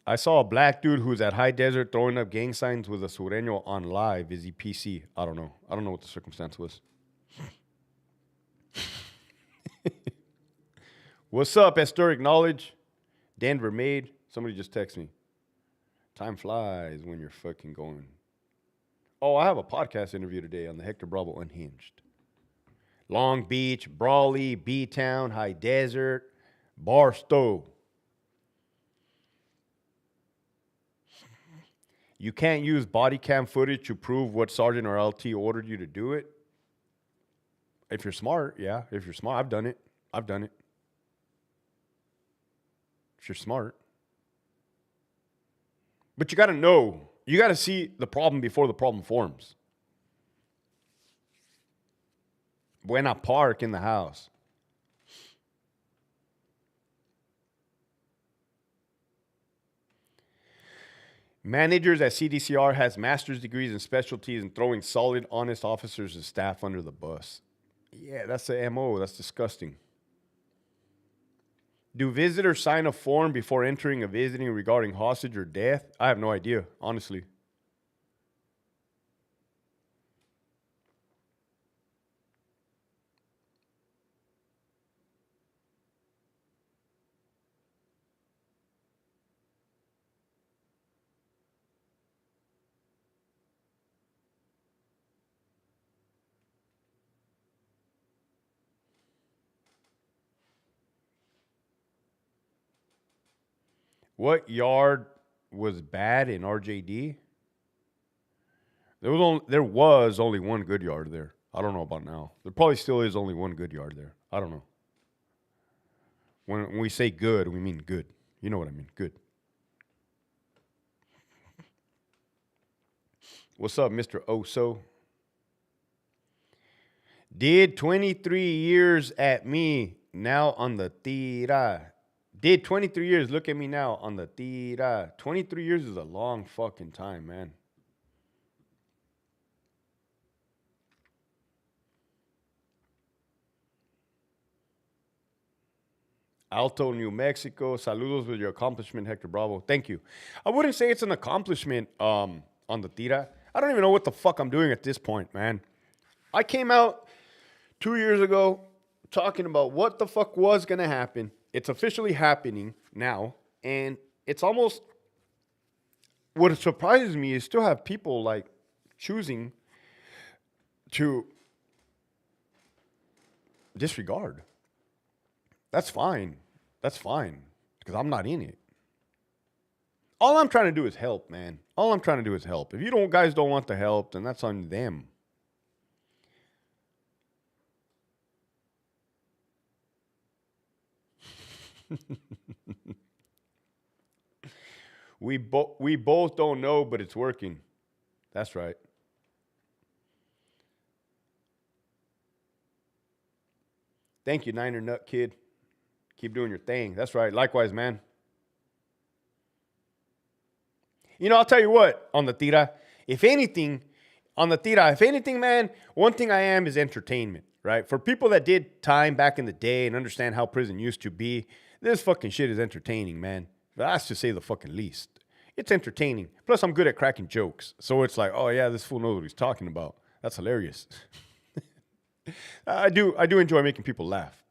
I saw a black dude who's at High Desert throwing up gang signs with a Sureño on live. Is he PC? I don't know. I don't know what the circumstance was. What's up, Historic Knowledge? Denver made. Somebody just texted me. Time flies when you're fucking going. Oh, I have a podcast interview today on the Hector Bravo Unhinged. Long Beach, Brawley, B-Town, High Desert, Barstow. You can't use body cam footage to prove what sergeant or LT ordered you to do it. If you're smart, yeah. If you're smart, I've done it. I've done it. If you're smart. But you got to know. You got to see the problem before the problem forms. Buena park in the house. Managers at CDCR has master's degrees and specialties in throwing solid, honest officers and staff under the bus. Yeah, that's the MO. That's disgusting. Do visitors sign a form before entering a visiting regarding hostage or death? I have no idea, honestly. What yard was bad in RJD? There was only one good yard there. I don't know about now. There probably still is only one good yard there. I don't know. When we say good, we mean good. You know what I mean, good. What's up, Mr. Oso? Did 23 years at me now on the tira. Did 23 years look at me now on the tira. 23 years is a long fucking time, man. Alto, New Mexico. Saludos with your accomplishment, Hector Bravo. Thank you. I wouldn't say it's an accomplishment on the tira. I don't even know what the fuck I'm doing at this point, man. I came out 2 years ago talking about what the fuck was going to happen. It's officially happening now. And it's almost, what surprises me is still have people like choosing to disregard. That's fine. That's fine. Because I'm not in it. All I'm trying to do is help, man. All I'm trying to do is help. If you guys don't want the help, then that's on them. We both don't know, but it's working. That's right. Thank you, Niner Nut Kid. Keep doing your thing. That's right. Likewise, man. You know, I'll tell you what, on the tira, if anything, man, one thing I am is entertainment, right? For people that did time back in the day and understand how prison used to be, this fucking shit is entertaining, man. That's to say the fucking least. It's entertaining. Plus, I'm good at cracking jokes. So it's like, oh, yeah, this fool knows what he's talking about. That's hilarious. I do enjoy making people laugh.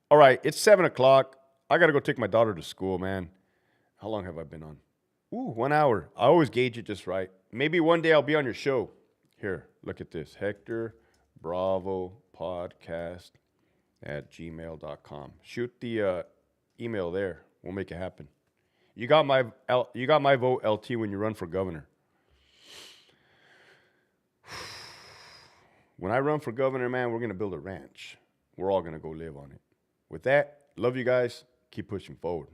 All right, it's 7 o'clock. I got to go take my daughter to school, man. How long have I been on? Ooh, 1 hour. I always gauge it just right. Maybe one day I'll be on your show. Here, look at this. Hector Bravo Podcast at gmail.com. Shoot the email there. We'll make it happen. You got my vote, LT, when you run for governor. When I run for governor, man, we're going to build a ranch. We're all going to go live on it. With that, love you guys. Keep pushing forward.